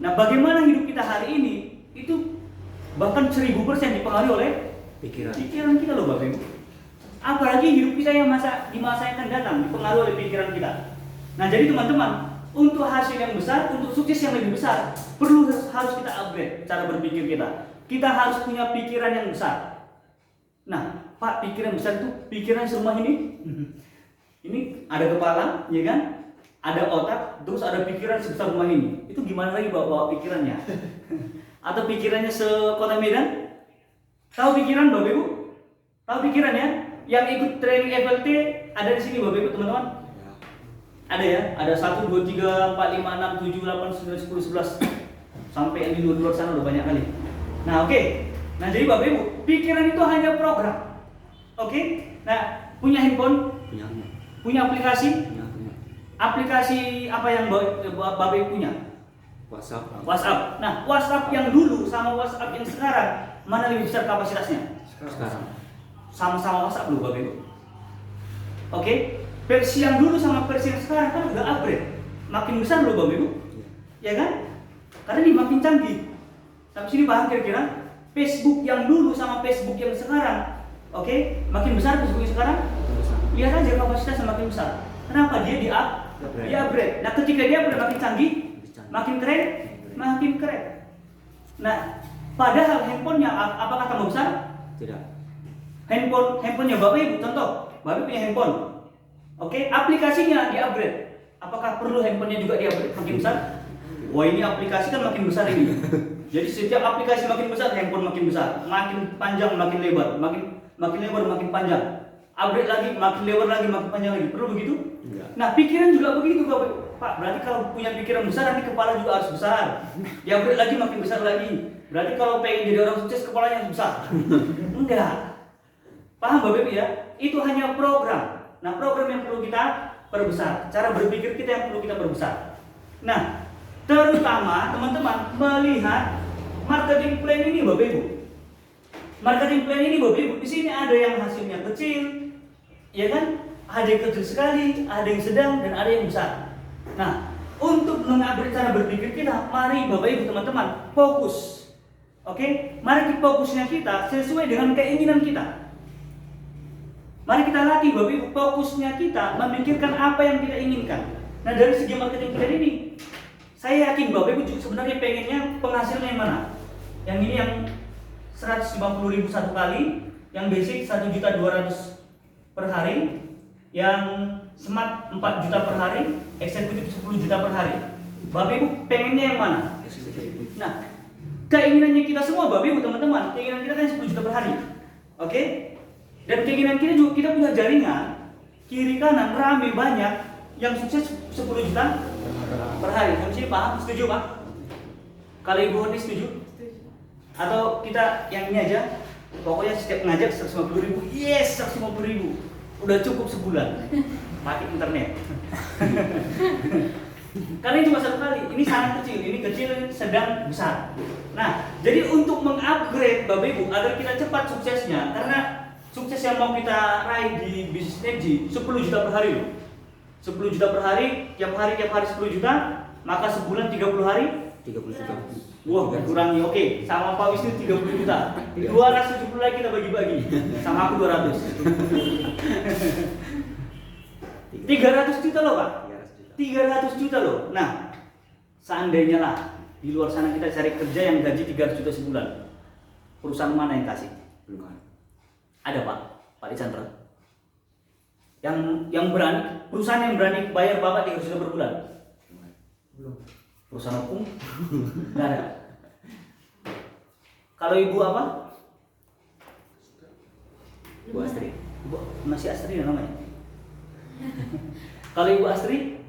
Nah, bagaimana hidup kita hari ini itu bahkan 1000% dipengaruhi oleh pikiran kita loh Bapak Ibu. Apalagi hidup kita yang di masa yang akan datang dipengaruhi oleh pikiran kita. Nah, jadi teman-teman, untuk hasil yang besar, untuk sukses yang lebih besar, harus kita upgrade cara berpikir kita. Kita harus punya pikiran yang besar. Nah, Pak, pikiran besar itu pikiran serumah ini. Ini ada kepala, ya kan? Ada otak, terus ada pikiran sebesar rumah ini. Itu gimana lagi bawa pikirannya? Atau pikirannya sekota Medan? Tahu pikiran Bapak Ibu? Tahu pikirannya? Yang ikut training FLT ada di sini Bapak Ibu teman-teman? Ada ya? Ada 1, 2, 3, 4, 5, 6, 7, 8, 9, 10, 11 sampai yang di luar sana udah banyak kali. Nah oke. Nah jadi Bapak Ibu, pikiran itu hanya program. Oke? Nah punya handphone? Punya aplikasi? Aplikasi apa yang Bapak Ibu punya? WhatsApp. Nah, WhatsApp yang dulu sama WhatsApp yang sekarang, mana lebih besar kapasitasnya? Sekarang. Sama-sama WhatsApp dulu Bapak Ibu. Oke? Versi yang dulu sama versi yang sekarang kan udah upgrade. Makin besar loh Bapak Ibu. Ya kan? Karena ini makin canggih. Sampai sini paham kira-kira? Facebook yang dulu sama Facebook yang sekarang. Oke? Makin besar Facebook yang sekarang? Lihat aja kapasitasnya makin besar. Kenapa? Dia di-upgrade. Nah, ketika dia makin canggih, makin keren. Nah, padahal handphonenya apakah tambah besar? Tidak. Handphonenya Bapak Ibu, contoh, Bapak Ibu punya handphone. Oke, aplikasinya di-upgrade. Apakah perlu handphonenya juga di-upgrade makin besar? Wah, ini aplikasi kan makin besar ini. Jadi setiap aplikasi makin besar, handphone makin besar, makin panjang, makin lebar, makin lebar, makin panjang. Upgrade lagi, makin lebar lagi, makin panjang lagi. Perlu begitu? Enggak. Nah, pikiran juga begitu Bapak. Pak, berarti kalau punya pikiran besar nanti kepala juga harus besar. Ya upgrade lagi makin besar lagi. Berarti kalau pengen jadi orang sukses kepalanya harus besar. Enggak. Paham Bapak Ibu ya? Itu hanya program. Nah, program yang perlu kita perbesar. Cara berpikir kita yang perlu kita perbesar. Nah, terutama teman-teman melihat marketing plan ini Bapak Ibu. Marketing plan ini Bapak Ibu, di sini ada yang hasilnya kecil, ya kan? Ada yang kecil sekali, ada yang sedang, dan ada yang besar. Nah, untuk mengupgrade cara berpikir kita, mari Bapak Ibu teman-teman fokus. Oke? Mari fokusnya kita sesuai dengan keinginan kita. Mari kita latih Bapak Ibu fokusnya kita memikirkan apa yang kita inginkan. Nah, dari segi marketing plan ini, saya yakin Bapak Ibu sebenarnya pengennya penghasilannya yang mana? Yang ini yang 150.000 satu kali, yang basic 1.200.000 per hari, yang smart 4 juta per hari, eksekutif 10 juta per hari. Bapak Ibu pengennya yang mana? Nah, keinginannya kita semua Bapak Ibu teman-teman, keinginan kita kan 10 juta per hari. Oke? Dan keinginan kita juga kita punya jaringan kiri kanan rame banyak yang sukses 10 juta per hari. Sampai sini paham? Setuju Pak? Kalau Ibu Honi setuju? Atau kita yang ini aja, pokoknya setiap ngajak 150.000, yes 150.000, udah cukup sebulan pakai internet. Karena ini cuma satu kali, ini sangat kecil, ini kecil, sedang, besar. Nah, jadi untuk mengupgrade Bapak Ibu agar kita cepat suksesnya, karena sukses yang mau kita raih di bisnis energi 10 juta per hari loh. 10 juta per hari, tiap hari 10 juta, maka sebulan 30 hari 30 juta. wah, kurangi. Oke, sama Pak Wisnu 30 juta. 270 lagi kita bagi-bagi. Sama aku 200. 300 juta loh, Pak. 300 juta loh. Nah, seandainya lah di luar sana kita cari kerja yang gaji 300 juta sebulan. Perusahaan mana yang kasih? Belum ada. Ada, Pak Chandra. Yang berani, perusahaan yang berani bayar Bapak 300 juta per bulan. Belum. Perusahaan hukum nggak ada. Kalau Ibu apa? Ibu Astri. Ibu masih Astri namanya. Kalau Ibu Astri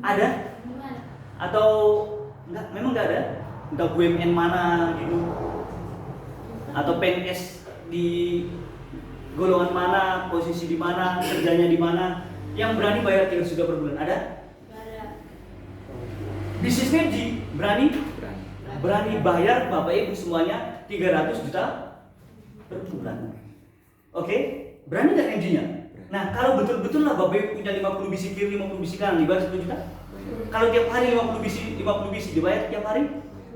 ada? Atau enggak? Memang nggak ada? Entah BUMN mana gitu? Atau PNS di golongan mana? Posisi di mana? Kerjanya di mana? Yang berani bayar 300 juta per bulan ada? Bisnis Nepji berani Berani. bayar Bapak Ibu semuanya 300 juta per bulan. Oke? Berani nggak Nepjinya? Nah, kalau betul-betul lah Bapak Ibu punya 50 biji kiri, 50 biji kanan, dibayar 10 juta? Kalau tiap hari 50 biji dibayar tiap hari?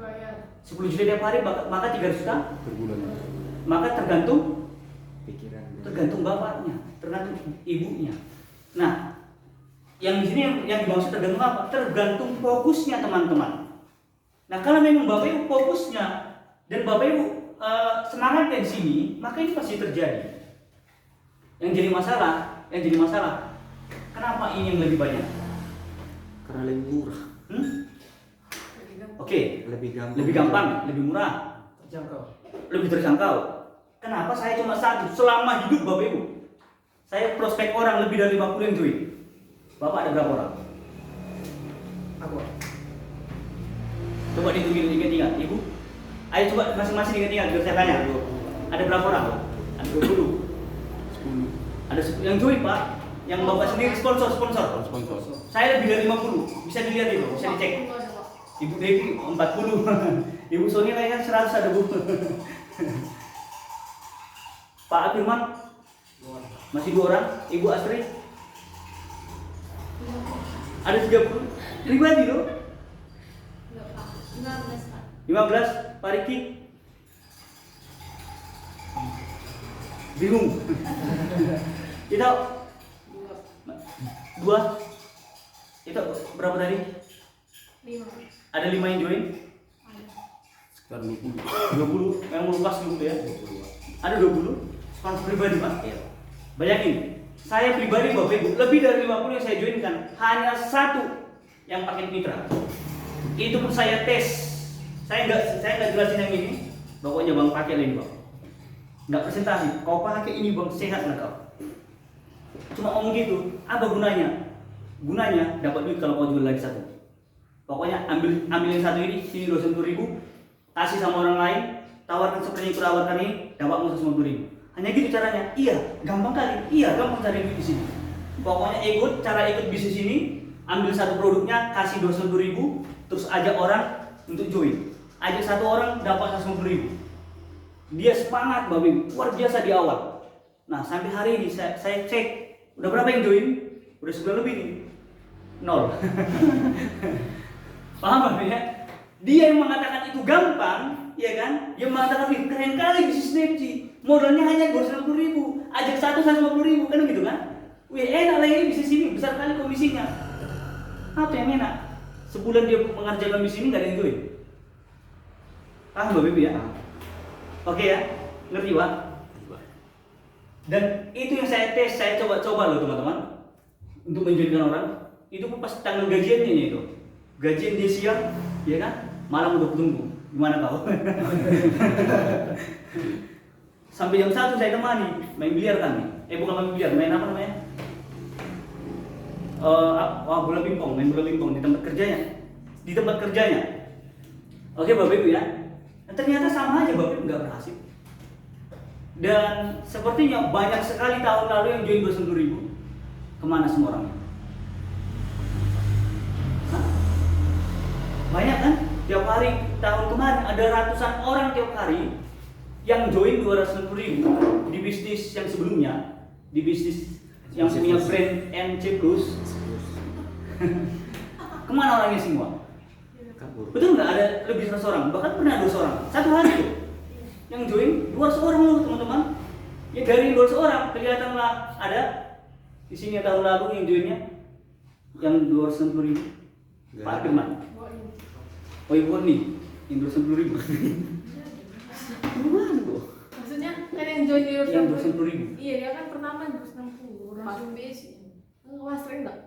Bayar. 10 juta tiap hari, maka 300 juta? Per bulan. Maka tergantung Pikiran. bapaknya, tergantung ibunya. Nah, yang di sini yang dimaksud tergantung apa? Tergantung fokusnya teman-teman. Nah, kalau memang Bapak Ibu fokusnya dan Bapak Ibu semangatnya di sini, maka ini pasti terjadi. Yang jadi masalah, kenapa ini yang lebih banyak? Karena lebih murah. Oke, Lebih gampang, lebih murah, Terjangkau. lebih terjangkau. Kenapa saya cuma satu selama hidup Bapak Ibu? Saya prospek orang lebih dari 50 yang join. Bapak ada berapa orang? Aku. Coba dihitungin ingat-ingat, Ibu. Ayo coba masing-masing ingat-ingat biar saya tanya. Ada berapa orang? Ada 20. 10. Ada 10 yang join, Pak. Yang Bapak sendiri sponsor. Sponsor. Saya lebih dari 50. Bisa dilihat Ibu, bisa dicek. Ibu Devi 40. Ibu Sony kayaknya 100 ada, Bu. Pak Firman masih 2 orang. Ibu Astri ada 30. Pribadi loh. 15. Pak Riki bingung. Kita 2. Itu berapa tadi? 5. Ada 5 yang join. Sekitar 20. 20 yang melupas dulu ya. 22. Ada 20 sponsor pribadi, Pak. Iya. Bayangin, saya pribadi Bapak Ibu, lebih dari 50 yang saya joinkan, hanya 1 yang pakai mitra. Itu pun saya tes. Saya nggak jelasin yang ini. Pokoknya Bang pakai ini, Bang. Nggak presentasi. Kau pakai ini, Bang, sehat nggak kau? Cuma ngomong gitu. Apa gunanya? Gunanya dapat duit kalau kau jual lagi 1. Pokoknya ambil yang 1 ini, sini 210.000, kasih sama orang lain, tawarkan seperti yang kutawarkan ini, dapat 150.000. Hanya gitu caranya. Iya, gampang kali. Iya, gampang cari duit di sini. Pokoknya cara ikut bisnis ini, ambil 1 produknya, kasih 210.000, terus ajak orang untuk join. Ajak 1 orang dapat 150.000. Dia semangat, Bapak, luar biasa di awal. Nah, sampai hari ini saya cek, udah berapa yang join? Udah 9 lebih nih. 0. Paham Bapak ya? Dia yang mengatakan itu gampang, ya kan? Yang mengatakan wih keren kali bisnis Nepji. Modalnya hanya 250.000, ajak 150.000 kan gitu kan? Wih enak lah ini bisnis ini, besar kali komisinya. Apa yang enak? Sebulan dia mengerjakan bisnis ini nggak ada yang join. Paham Bapak Ibu ya? Oke ya, ngerti Pak? Dan itu yang saya tes, saya coba-coba loh teman-teman untuk menjoinkan orang. Itu pun pas tanggal gajiannya itu. Gajian dia siang, ya kan? Malam udah tunggu. Gimana kau? Sampai jam 1 saya temani, main biliar kan nih. Bukan main biliar, main apa namanya? Bola pingpong, main bola pingpong di tempat kerjanya. Oke Bapak Ibu ya. Dan ternyata sama aja Bapak Ibu nggak berhasil. Dan sepertinya banyak sekali tahun lalu yang join 210.000. Kemana semua orangnya? Hah? Banyak kan? Tiap hari tahun kemarin ada ratusan orang tiap hari yang join 210.000 di bisnis yang sebelumnya, di bisnis yang punya brand NC Plus. Kemana orangnya semua? Kabur. Betul nggak ada lebih 100 orang? Bahkan pernah 200 orang. Satu hari tuh yang join 200 orang loh teman-teman. Ya dari 200 orang kelihatanlah ada di sini tahun lalu yang joinnya yang 260.000. Pak Firman. Oh ibu nih, yang 260.000. Gimana kok? Maksudnya kan yang join di Yang 260.000. Iya, dia kan pertama 260. Langsung basic. Enggak sering enggak?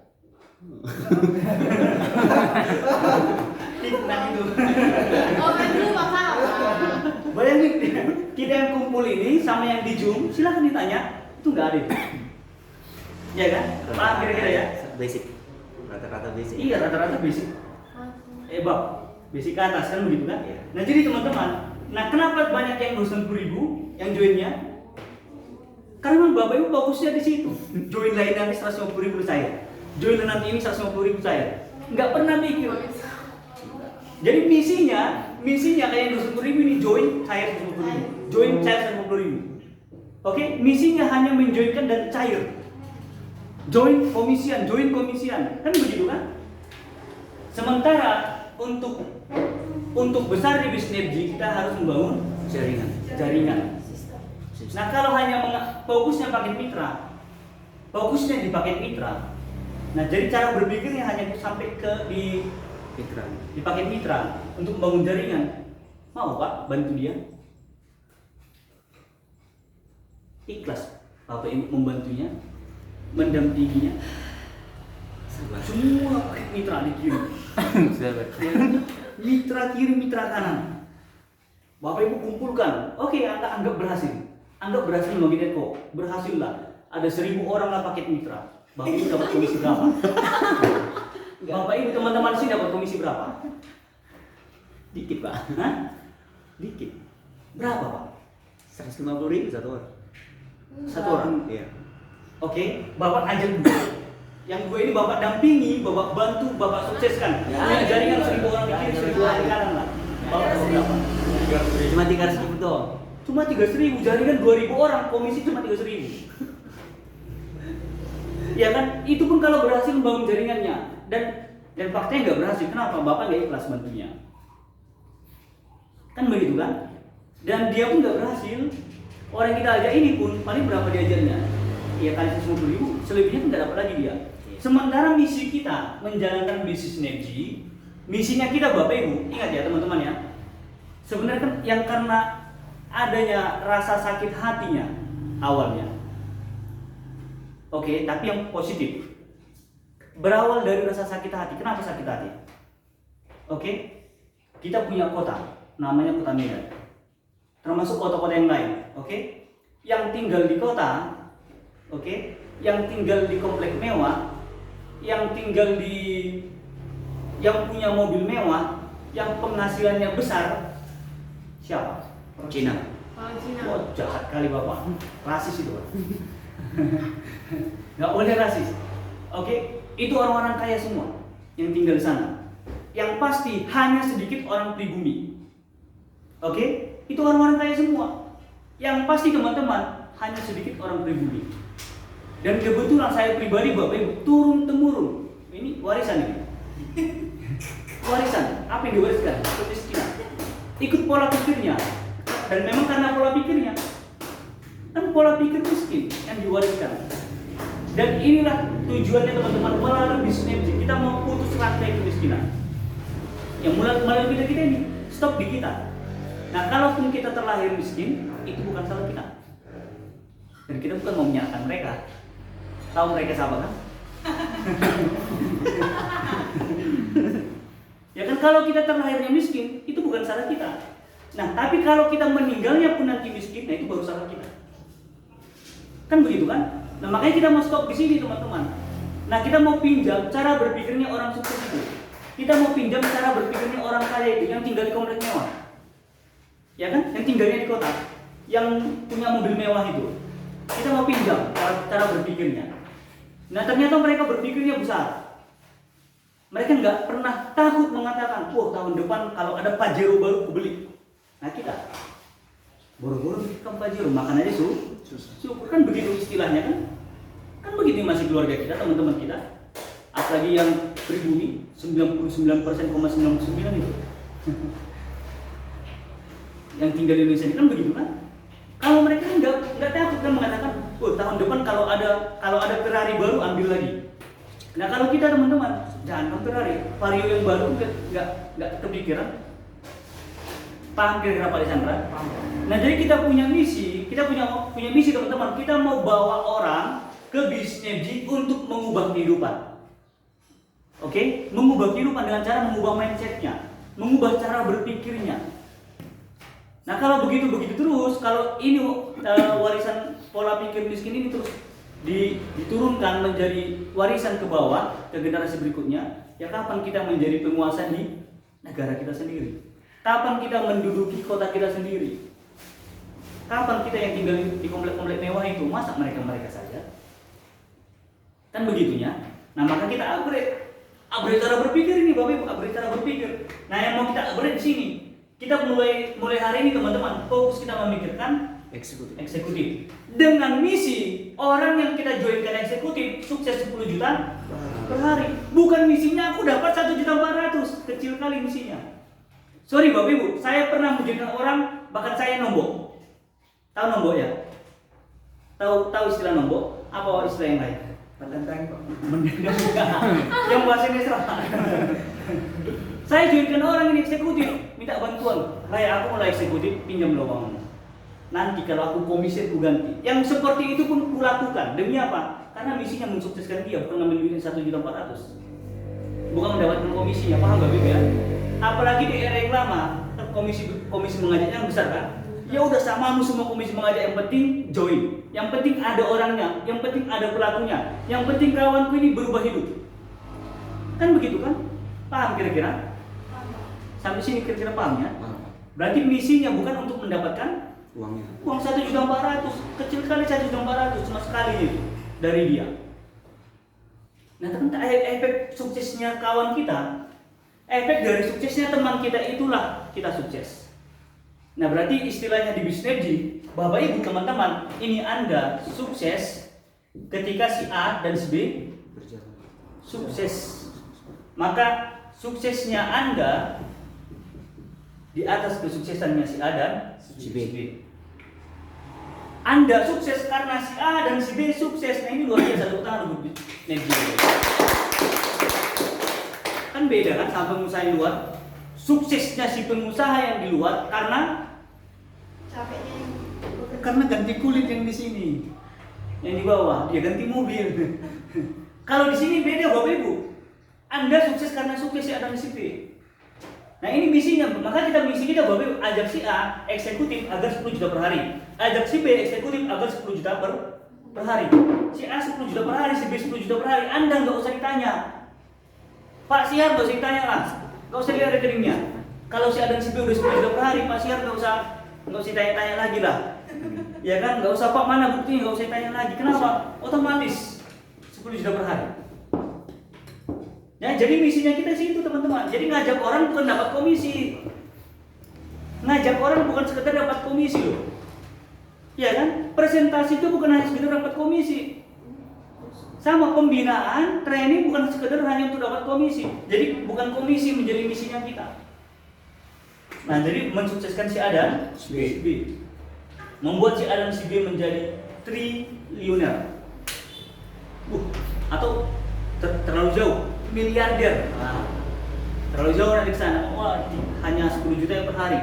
Fitnah itu. Oh, kan dulu bakal. Bayangin kita yang kumpul ini sama yang di Zoom, silahkan ditanya, itu nggak ada. Ya kan? Paham kira-kira ya? Basic. Rata-rata basic. Iya, rata-rata basic. Bab, basic ke atas kan begitu kan? Nah jadi teman-teman, nah kenapa banyak yang 260.000 yang joinnya? Karena memang Bapak Ibu fokusnya di situ. Join lain nanti 150.000 saya. Join nanti ini 150.000 saya. Nggak pernah mikir. Jadi misinya kayak yang 250.000 ini join cair 250.000, join cair 150.000. Oke, misinya hanya menjoinkan dan cair. Join komisian, kan begitu kan? Sementara untuk besar di Bisnergy kita harus membangun jaringan. Nah, kalau hanya fokusnya di paket mitra. Nah, jadi cara berpikirnya hanya sampai ke di paket mitra untuk membangun jaringan. Mau Pak bantu dia? Ikhlas Bapak Ibu membantunya, mendampinginya. Semua paket mitra dikirim. Mitra kiri, mitra kanan. Bapak Ibu kumpulkan. Oke, Anda anggap berhasil. Anggap berhasil membagi netco. Berhasil lah. Ada 1.000 orang lah paket mitra. Bapak Ibu dapat komisi berapa? Bapak Ibu teman-teman sini dapat komisi berapa? Dikit Pak. Hah? Dikit. Berapa Pak? 150.000 satu orang. Satu orang. Iya. Oke, Bapak ajak dua. Yang dua ini Bapak dampingi, Bapak bantu, Bapak sukseskan. Ya, Jaringan 1.000 orang di kiri, 1.000 orang di kanan lah. Bapak dapat berapa? Cuma 300.000 doang. Cuma 3.000, jaringan 2.000 orang, komisi cuma 3.000. Ya kan? Itu pun kalau berhasil membangun jaringannya. Dan faktanya nggak berhasil. Kenapa? Bapak nggak ikhlas bantunya. Kan begitu kan? Dan dia pun nggak berhasil. Orang kita ajak ini pun paling berapa diajarnya? Ya kali 150.000, selebihnya pun nggak dapat lagi dia. Sementara misi kita menjalankan bisnis sinergi, misinya kita Bapak Ibu, ingat ya teman-teman ya. Sebenarnya kan yang karena adanya rasa sakit hatinya awalnya. Oke, tapi yang positif. Berawal dari rasa sakit hati. Kenapa sakit hati? Oke, kita punya kota, namanya Kota Medan. Termasuk kota-kota yang lain. Oke, yang tinggal di kota, oke, yang tinggal di komplek mewah, yang tinggal yang punya mobil mewah, yang penghasilannya besar, siapa? Cina. Oh, jahat kali Bapak. Rasis itu. Nggak boleh rasis. Oke, itu orang-orang kaya semua yang tinggal di sana. Yang pasti hanya sedikit orang pribumi. Oke, itu orang-orang kaya semua. Yang pasti teman-teman hanya sedikit orang pribumi. Dan kebetulan saya pribadi Bapak Ibu turun temurun. Ini warisan ini. Warisan. Apa yang diwariskan? Kemiskinan. Ikut pola pikirnya. Dan memang karena pola pikirnya, kan pola pikir miskin yang diwariskan. Dan inilah tujuannya teman-teman melalui bisnis kita mau putus rantai kemiskinan. Yang melalui kita ini stop di kita. Nah, kalaupun kita terlahir miskin, itu bukan salah kita. Dan kita bukan mau menyalahkan mereka. Tahu mereka siapa kan? Ya kan, kalau kita terlahirnya miskin, itu bukan salah kita. Nah, tapi kalau kita meninggalnya pun nanti miskin, nah itu baru salah kita. Kan begitu kan? Nah, makanya kita mau stop di sini teman-teman. Nah, kita mau pinjam cara berpikirnya orang sukses itu. Kita mau pinjam cara berpikirnya orang kaya itu yang tinggal di komplek mewah. Ya kan? Yang tinggalnya di kota, yang punya mobil mewah itu. Kita mau pinjam cara berpikirnya. Nah, ternyata mereka berpikirnya besar. Mereka nggak pernah takut mengatakan, "Wah, tahun depan kalau ada Pajero baru aku beli." Nah, kita boro-boro bikin Pajero, makan aja syukur kan begitu istilahnya kan? Kan begitu masih keluarga kita, teman-teman kita. Apalagi yang pribumi 99,99% itu. Yang tinggal di Indonesia ini kan begitu kan? Kalau mereka nggak takut kan mengatakan, "Oh, tahun depan kalau ada Ferrari baru ambil lagi." Nah, kalau kita teman-teman jangan Ferrari, Vario yang baru nggak kepikiran. Paham kira-kira Pak Alexandra? Nah, jadi kita punya misi teman-teman. Kita mau bawa orang ke bisnis untuk mengubah kehidupan. Oke? Mengubah kehidupan dengan cara mengubah mindsetnya, mengubah cara berpikirnya. Nah, kalau begitu terus, kalau ini warisan pola pikir miskin ini terus diturunkan menjadi warisan ke bawah ke generasi berikutnya, ya kapan kita menjadi penguasa di negara kita sendiri? Kapan kita menduduki kota kita sendiri? Kapan kita yang tinggal di komplek-komplek mewah itu, masa mereka saja? Kan begitunya. Nah, maka kita upgrade cara berpikir ini Bapak Ibu, upgrade cara berpikir. Nah, yang mau kita upgrade di sini, kita mulai hari ini teman-teman, fokus kita memikirkan eksekutif. Dengan misi orang yang kita joinkan eksekutif sukses 10 juta per hari. Bukan misinya aku dapat 1.400.000, kecil kali misinya. Sorry Bapak Ibu, saya pernah menjoinkan orang, bahkan saya nombok. Tahu nombok ya? Tahu istilah nombok? Apa istilah yang lain? Pendendang Pak. Yang bahasa Indonesia. Saya joinkan orang ini eksekutif, minta bantuan. Raya, aku mulai eksekutif, pinjam lowongan. Nanti kalau aku komisi aku ganti. Yang seperti itu pun kulakukan. Demi apa? Karena misinya mensukseskan dia, bukan ngambil duit 1.400.000. Bukan mendapatkan komisinya, paham Bapak Ibu ya? Apalagi di era yang lama, komisi mengajaknya yang besar kan? Ya udah sama semua komisi mengajak, yang penting join. Yang penting ada orangnya, yang penting ada pelakunya. Yang penting kawanku ini berubah hidup. Kan begitu kan? Paham kira-kira? Sampai sini kira-kira paham ya? Berarti misinya bukan untuk mendapatkan uang 1.400.000, kecil kali 1.400.000 cuma sekali itu dari dia. Nah, teman, efek suksesnya kawan kita, efek dari suksesnya teman kita itulah kita sukses. Nah, berarti istilahnya di Bisnebji, Bapak Ibu teman-teman, ini Anda sukses ketika si A dan si B sukses. Maka suksesnya Anda di atas kesuksesannya si A dan si B. Anda sukses karena si A dan si B sukses. Nah, ini luar biasa, tepuk tangan untuk Bisnebji. Kan beda kan sama pengusaha yang luar. Suksesnya si pengusaha yang di luar karena ganti kulit yang di sini, yang di bawah dia ganti mobil. Kalau di sini beda Bapak Ibu. Anda sukses karena sukses si A dan si B. Nah, ini misinya. Maka misi kita Bapak Ibu, ajak si A eksekutif agar 10 juta per hari. Ajak si B eksekutif agar 10 juta per hari. Si A 10 juta per hari, si B 10 juta per hari. Anda nggak usah ditanya. Pak Siar nggak usah ditanya lah. Nggak usah lihat rekeningnya. Kalau si A dan si B udah 10 juta per hari, Pak Siar nggak usah tanya-tanya lagi lah. Ya kan, nggak usah Pak mana buktinya, nggak usah tanya lagi. Kenapa? Otomatis 10 juta per hari. Ya, jadi misinya kita sih itu teman-teman. Jadi ngajak orang bukan dapat komisi. Ngajak orang bukan sekedar dapat komisi loh. Ya kan? Presentasi itu bukan hanya sekedar dapat komisi. Sama pembinaan, training bukan sekedar hanya untuk dapat komisi. Jadi bukan komisi menjadi misinya kita. Nah, jadi mensukseskan si A dan si B. Membuat si A dan si B menjadi triliuner. Atau terlalu jauh, miliarder. Nah, terlalu jauh nanti ke sana. Wah, hanya 10 juta per hari.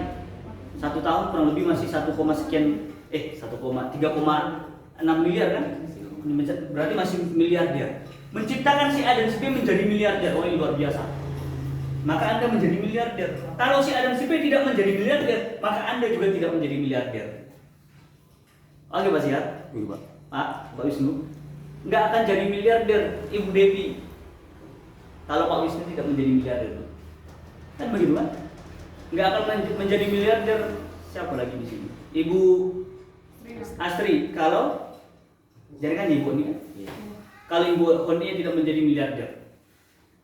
1 tahun kurang lebih masih 3,6 miliar kan? Berarti masih miliarder. Menciptakan si A dan si B menjadi miliarder. Oh, ini luar biasa. Maka Anda menjadi miliarder. Kalau si A dan si B tidak menjadi miliarder, maka Anda juga tidak menjadi miliarder. Oke Pak Sihat? Pak Wisnu, nggak akan jadi miliarder Ibu Devi kalau Pak Wisnu tidak menjadi miliarder. Kan begitu kan? Nggak akan menjadi miliarder siapa lagi di sini? Ibu Astri kalau jaringan Ibu Honi kan? Kalau Ibu Honi tidak menjadi miliarder.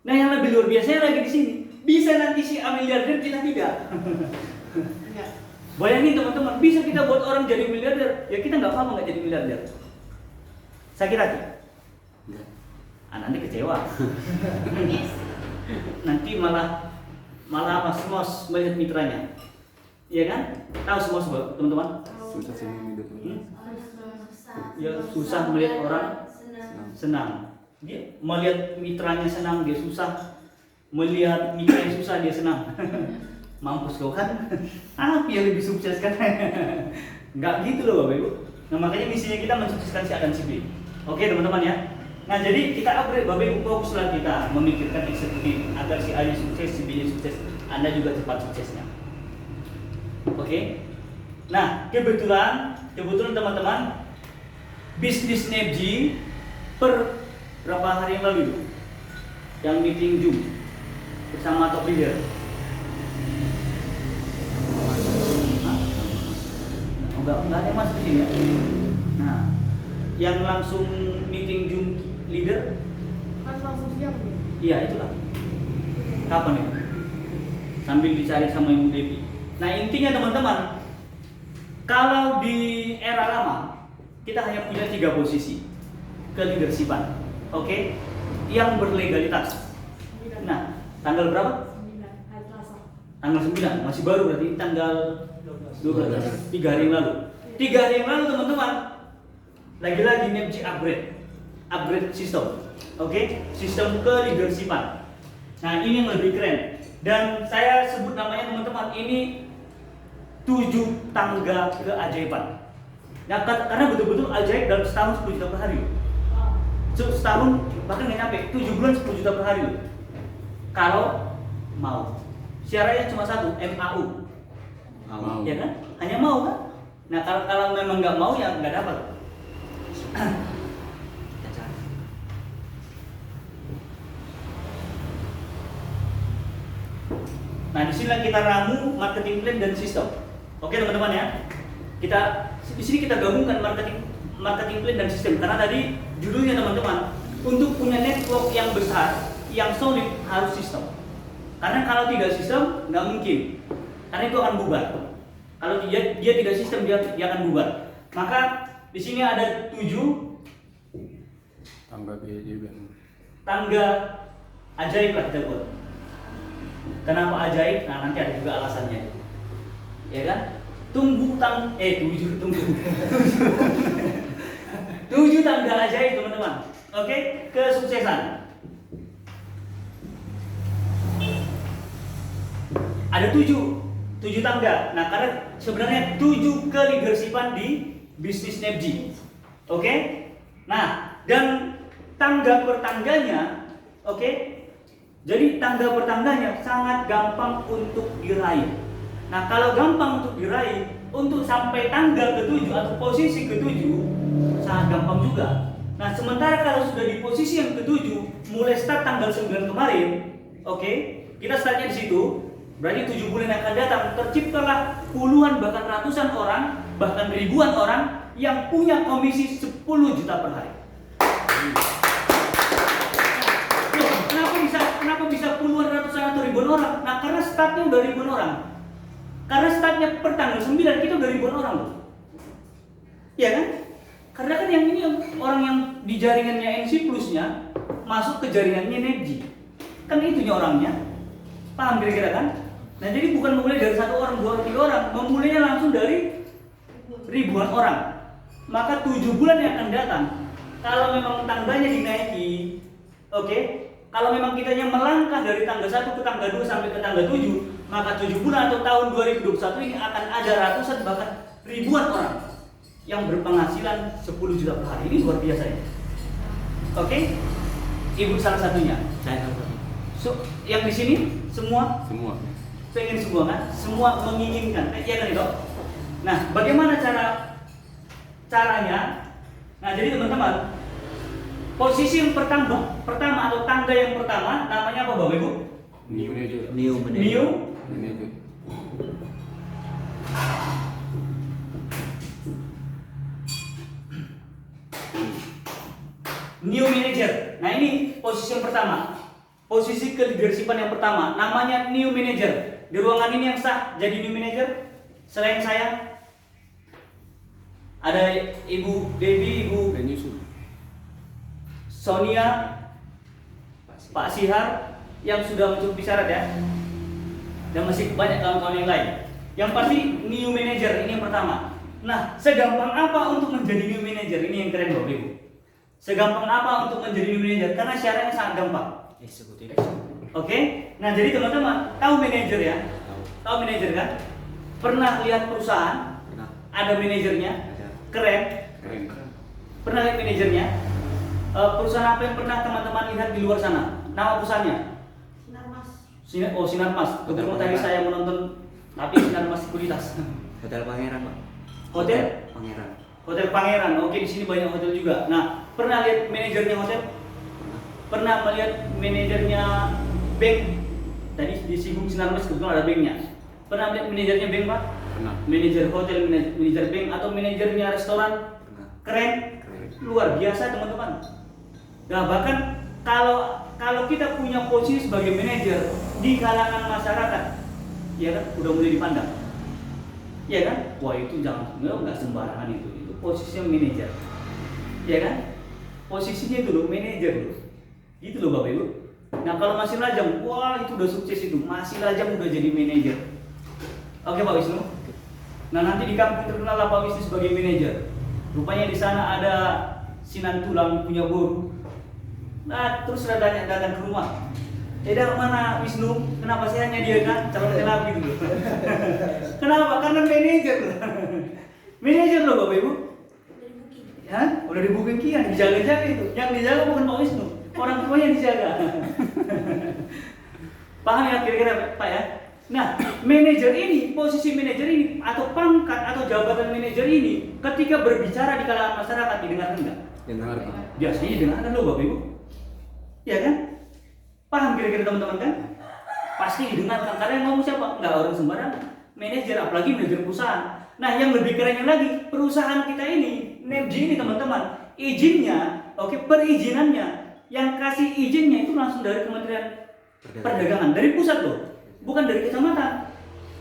Nah, yang lebih luar biasanya lagi di sini, bisa nanti si A miliarder, kita tidak. Bayangin teman-teman, bisa kita buat orang jadi miliarder, ya kita nggak paham nggak jadi miliarder. Sakit hati? Nanti kecewa. Nanti malah mas melihat mitranya, iya kan? Tahu semua teman-teman? Ya susah melihat orang senang. Dia melihat mitranya senang, dia susah. Melihat mitranya susah, dia senang. Mampus kau kan? Apa yang lebih sukses kan? Nggak gitu loh Bapak Ibu. Nah, makanya misinya kita mensukseskan si A dan si B. Oke teman-teman ya. Nah, jadi kita upgrade Bapak Ibu, fokuslah kita memikirkan eksekutif agar si A nya sukses, si B nya sukses, Anda juga cepat suksesnya. Oke. Nah, kebetulan teman-teman, bisnis Nebji per berapa hari yang lalu itu yang meeting Zoom bersama top leader. Enggak ada yang masuk sini ya. Nah, yang langsung meeting Zoom leader kan langsung siang nih. Iya itulah. Kapan itu? Sambil dicari sama Ibu Devi. Nah intinya teman-teman, kalau di era lama kita hanya punya 3 posisi keleadershipan, oke, yang berlegalitas. Nah tanggal berapa? 9 hari Selasa. Tanggal 9, masih baru berarti tanggal 12, 3 hari yang lalu. 3 hari yang lalu teman-teman, lagi-lagi NEPG upgrade sistem, oke, sistem keleadershipan. Nah ini yang lebih keren dan saya sebut namanya teman-teman ini 7 tangga keajaiban. Nah karena betul-betul ajaib dalam setahun 10 juta per hari. Setahun bahkan nggak nyampe 7 bulan 10 juta per hari. Kalau mau, syaratnya cuma satu, MAU. Mau. Ya kan? Hanya mau kan? Nah kalau memang nggak mau ya nggak dapat. Nah disinilah kita ramu marketing plan dan sistem. Oke teman-teman ya. Di sini kita gabungkan marketing plan dan sistem karena tadi judulnya teman-teman, untuk punya network yang besar, yang solid harus sistem. Karena kalau tidak sistem nggak mungkin. Karena itu akan bubar. Kalau dia tidak sistem dia akan bubar. Maka di sini ada 7 tangga ajaib lah kita buat. Kenapa ajaib? Nah nanti ada juga alasannya. Ya kan? Tunggu 7 tangga ajaib teman-teman. Oke, kesuksesan. Ada 7 tangga. Nah karena sebenarnya 7 keleadershipan di bisnis NEPG. Oke? Nah dan tangga per tangganya, oke? Jadi tangga per tangganya sangat gampang untuk diraih. Nah kalau gampang untuk diraih, untuk sampai tangga ke-7 atau posisi ke-7 sangat gampang juga. Nah sementara kalau sudah di posisi yang ke-7, mulai start tanggal 9 kemarin, oke? Kita startnya di situ. Berarti 7 bulan yang akan datang terciptalah puluhan bahkan ratusan orang, bahkan ribuan orang yang punya komisi 10 juta per hari. Loh, kenapa bisa puluhan ratusan atau ribuan orang? Nah karena startnya udah ribuan orang. Karena startnya per tanggal 9 kita udah ribuan orang loh. Iya kan? Karena kan yang ini orang yang di jaringannya NC Plusnya masuk ke jaringannya NEPG. Kan itunya orangnya. Paham kira-kira kan? Nah jadi bukan memulai dari 1 orang, 2 orang, 3 orang, memulainya langsung dari ribuan orang. Maka 7 bulan yang akan datang, kalau memang tangganya dinaiki, oke, kalau memang kitanya melangkah dari tangga 1 ke tangga 2 sampai ke tangga 7, maka 7 bulan atau tahun 2021 ini akan ada ratusan bahkan ribuan orang yang berpenghasilan 10 juta per hari. Ini luar biasa ya. Oke? Ibu salah satunya. Saya tahu. So, yang di sini semua pengen semua kan? Semua menginginkan. Iya kan itu? Nah, bagaimana caranya? Nah, jadi teman-teman, posisi yang pertama atau tangga yang pertama namanya apa Bapak Ibu? New manager. Nah, ini posisi yang pertama. Posisi keleadershipan yang pertama namanya new manager. Di ruangan ini yang sah jadi new manager selain saya ada Ibu Devi, Ibu Sonia, Pak Sihar yang sudah mencukupi syarat ya. Dan masih banyak kawan-kawan yang lain. Yang pasti new manager ini yang pertama. Nah, segampang apa untuk menjadi new manager? Ini yang keren Bapak Ibu. Segampang apa untuk menjadi new manager? Karena syaratnya sangat gampang. Oke? Nah, jadi teman-teman, tahu manajer ya? Tahu manajer kan? Pernah lihat perusahaan? Pernah. Ada manajernya? Ada. Keren. Keren. Pernah lihat manajernya? Perusahaan apa yang pernah teman-teman lihat di luar sana? Nama perusahaannya? Sinarmas. Kebetulan tadi saya menonton, tapi Sinarmas Sekuritas. Hotel Pangeran, Pak. Hotel? Pangeran. Hotel Pangeran. Oke, di sini banyak hotel juga. Nah, pernah lihat manajernya hotel? Pernah melihat manajernya bank? Tadi disinggung Sinarmas, kebetulan ada banknya. Pernah lihat manajernya bank Pak? Pernah. Manajer hotel, manajer bank, atau manajernya restoran? Pernah. Keren? Keren. Luar biasa teman-teman. Nah bahkan kalau kita punya posisi sebagai manajer di kalangan masyarakat, ya kan, udah mulai dipandang, ya kan, wah itu jangan, nggak sembarangan itu posisinya manajer, ya kan, posisinya itu loh manajer loh, gitu loh Bapak Ibu. Nah kalau masih lajang, wah itu udah sukses itu, masih lajang udah jadi manajer. Oke Pak Wisnu. Nah nanti di kampung terkenal Pak Wisnu sebagai manajer. Rupanya di sana ada Sinan Tulang punya boru. Nah terus datang ke rumah. Mana Wisnu? Kenapa saya hanya dia kan calon lagi gitu loh. Kenapa? Karena manajer loh. Manajer loh Bapak Ibu. Ya, udah di booking kian, dijaga-jaga itu. Yang dijaga bukan Pak Wisnu, orang tuanya yang dijaga. Paham ya kira-kira Pak ya? Nah, manajer ini, posisi manajer ini atau pangkat atau jabatan manajer ini ketika berbicara di kalangan masyarakat didengarkan enggak? Dengar. Biasanya didengarkan loh Bapak Ibu. Ya kan? Paham kira-kira teman-teman kan? Pasti didengarkan karena yang ngomong siapa? Enggak orang sembarangan. Manajer, apalagi manajer perusahaan. Nah, yang lebih kerennya lagi, perusahaan kita ini, NEPJ ini teman-teman, izinnya, perizinannya, yang kasih izinnya itu langsung dari Kementerian Perdagangan, dari pusat loh, bukan dari kecamatan.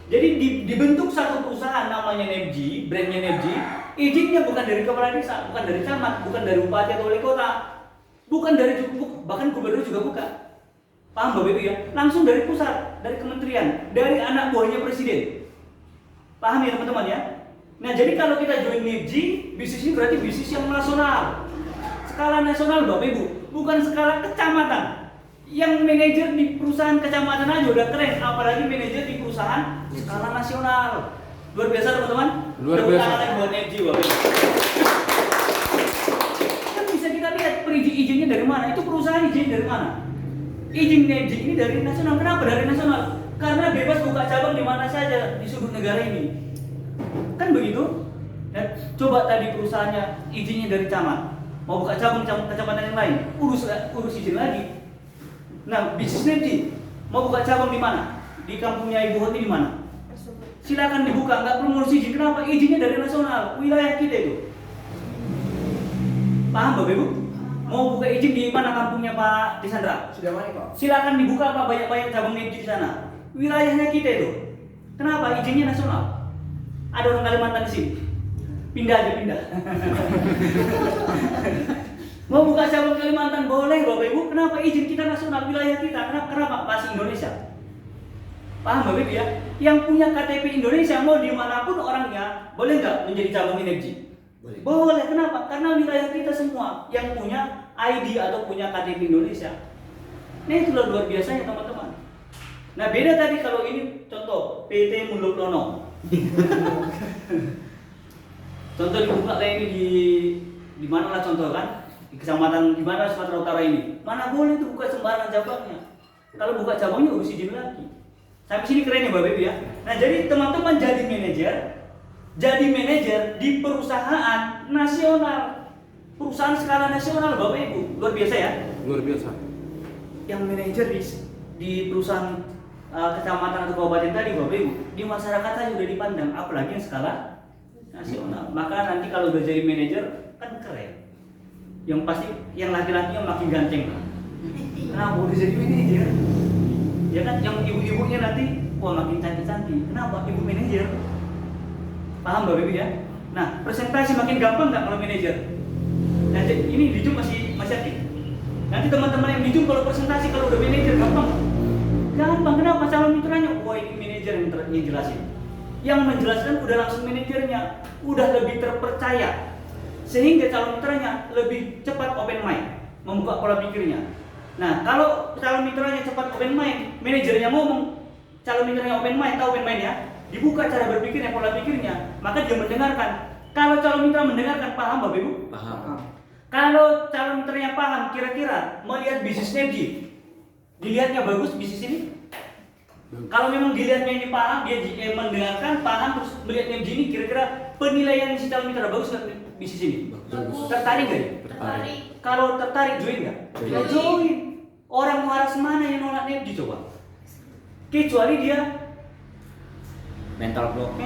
Jadi dibentuk satu perusahaan namanya NEPJ, brandnya NEPJ, izinnya bukan dari kepala desa, bukan dari camat, bukan dari bupati atau wali kota, bukan dari bahkan gubernur juga bukan. Paham Bapak Ibu ya? Langsung dari pusat, dari kementerian, dari anak buahnya presiden. Paham ya teman-teman ya? Nah jadi kalau kita join NEPJ, bisnis ini berarti bisnis yang nasional, skala nasional Bapak Ibu, bukan skala kecamatan. Yang manajer di perusahaan kecamatan aja udah keren, apalagi manajer di perusahaan skala nasional. Luar biasa teman-teman. Luar biasa. Tepuk tangan buat NEPJ Bapak Ibu. Kan bisa kita lihat izinnya dari mana? Itu perusahaan izin dari mana? Izin NEPJ ini dari nasional. Kenapa dari nasional? Karena bebas buka cabang di mana saja di sudut negara ini. Kan begitu? Dan coba tadi perusahaannya izinnya dari camat, mau buka cabang kecamatan yang lain, urus izin lagi. Nah, bisnis NEPJ mau buka cabang di mana? Di kampungnya Ibu Hoti di mana? Silakan dibuka, nggak perlu ngurus izin. Kenapa? Izinnya dari nasional, wilayah kita itu. Paham Bapak Ibu? Mau buka izin di mana kampungnya Pak Disandra? Sudah mana Pak? Silakan dibuka Pak, banyak-banyak cabang NEPJ di sana. Wilayahnya kita itu. Kenapa? Izinnya nasional. Ada orang Kalimantan di sini. Pindah aja, pindah. Mau buka cabang Kalimantan boleh Bapak Ibu. Kenapa? Izin kita nasional, wilayah kita. Kenapa? Masih Indonesia. Paham Bapak Ibu ya? Yang punya KTP Indonesia mau dimanapun orangnya, boleh nggak menjadi cabang NEPJ? Boleh. Boleh. Kenapa? Karena wilayah kita semua yang punya ID atau punya KTP Indonesia. Nah itulah luar biasanya teman-teman. Nah beda tadi kalau ini contoh PT Muluklono. Contoh dibuka kayak ini di mana lah contoh kan? Di kecamatan di mana Sumatera Utara ini. Mana boleh tuh buka sembarangan cabangnya. Kalau buka cabangnya urus izin lagi. Sampai sini keren ya Bapak Ibu ya. Nah, jadi teman-teman jadi manajer di perusahaan nasional. Perusahaan skala nasional Bapak Ibu. Luar biasa ya. Luar biasa. Yang manajer di perusahaan kecamatan atau kabupaten tadi Bapak Ibu, di masyarakat aja udah dipandang, apalagi yang skala nasional. Maka nanti kalau udah jadi manajer kan keren. Yang pasti yang laki-lakinya makin ganteng. Kenapa udah jadi manajer? Ya kan yang ibu-ibunya nanti wah makin cantik-cantik. Kenapa? Ibu manajer. Paham Bapak Ibu ya? Nah, presentasi makin gampang nggak kalau manajer? Nah, ini di Zoom masih aktif. Nanti teman-teman yang di Zoom kalau presentasi kalau udah manajer gampang. Gampang, kenapa? Calon mitranya, wah ini manajer yang jelasin. Yang menjelaskan udah langsung manajernya, udah lebih terpercaya. Sehingga calon mitranya lebih cepat open mind, membuka pola pikirnya. Nah, kalau calon mitranya cepat open mind, manajernya ngomong, calon mitranya open mind, tahu open mind ya? Dibuka cara berpikirnya, pola pikirnya, maka dia mendengarkan. Kalau calon mitra mendengarkan, paham Bapak Ibu? Paham. Kalau calon mitranya paham, kira-kira melihat bisnis NEPJ, dilihatnya bagus bisnis ini? Kalau memang dilihatnya ini paham, dia mendengarkan, paham, terus melihat NEPJ ini, kira-kira penilaian si calon mitra bagus nggak bisnis ini? Bagus. Tertarik nggak? Tertarik. Kalau tertarik, join nggak? Join. Join. Orang waras mana yang nolak NEPJ coba? Kecuali dia Mental block.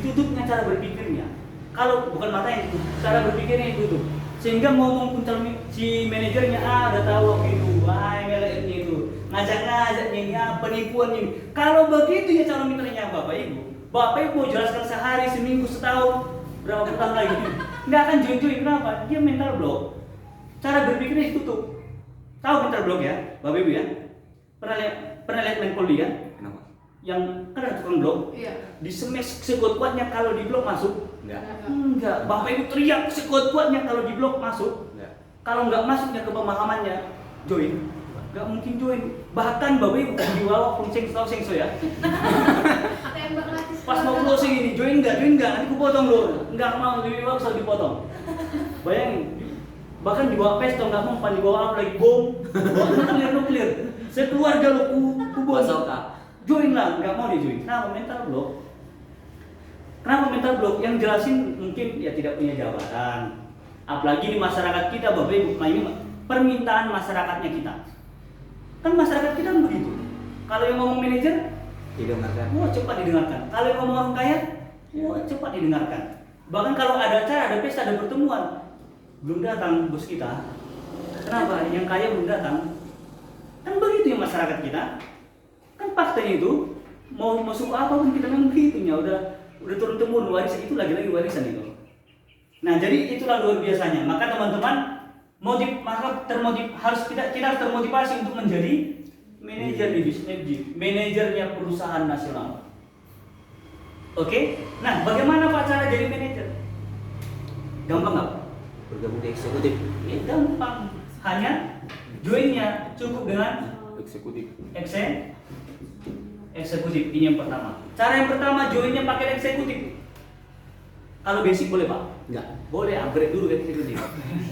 ditutupnya cara berpikirnya. Kalau bukan mata yang ditutup, cara berpikirnya yang ditutup. Sehingga ngomong pun si manajernya udah tahu gitu, MLM-nya itu ngajak-ngajaknya ini penipuan ini. Kalau begitu ya calon mitranya Bapak Ibu mau jelaskan sehari, seminggu, setahun, berapa petang lagi, nggak akan join-join. Kenapa? Dia mental block. Cara berpikirnya ditutup. Tahu mental block ya, Bapak Ibu ya? Pernah lihat main Polri ya? Kenapa? Yang kan ada tukang blok, Iya. di smash sekuat-kuatnya kalau di blok masuk. Enggak. Enggak, Bapak Ibu teriak sekuat-kuatnya kalau di blok masuk. Enggak. Kalau nggak masuknya ke pemahamannya, join. Nggak mungkin join. Bahkan Bapak Ibu di bawah pun sengso ya. Ada yang berlatih. Pas mau closing ini, join nggak? Nanti ku potong loh. Nggak mau, lebih bagus kalau dipotong. Bayangin, bahkan di bawah pesta nggak mau, di bawah apa lagi bom, nuklir. Sekeluarga lo ku bom. Basoka. Join lah, nggak mau dia join. Kenapa mental block? Kenapa mental block? Yang jelasin mungkin ya tidak punya jabatan. Apalagi di masyarakat kita, Bapak Ibu, nah ini permintaan masyarakatnya kita. Kan masyarakat kita kan begitu. Kalau yang ngomong manajer, Didengarkan. wah cepat didengarkan. Kalau yang ngomong orang kaya, wah cepat didengarkan. Bahkan kalau ada acara, ada pesta, ada pertemuan, belum datang bos kita. Kenapa? Yang kaya belum datang. Kan begitu ya masyarakat kita. Kan faktanya itu mau masuk apapun kita memang begitunya. Udah turun temurun warisan itu lagi-lagi warisan itu. Nah jadi itulah luar biasanya. Maka teman-teman harus kita harus termotivasi untuk menjadi manajer di bisnis, manajernya perusahaan nasional. Oke? Nah bagaimana Pak cara jadi manajer? Gampang nggak? Bergabung di eksekutif. Ya gampang. Hanya joinnya cukup dengan Eksekutif. eksekutif. Ini yang pertama. Cara yang pertama joinnya pakai eksekutif. Kalau basic boleh Pak? Enggak. Boleh upgrade dulu ke eksekutif.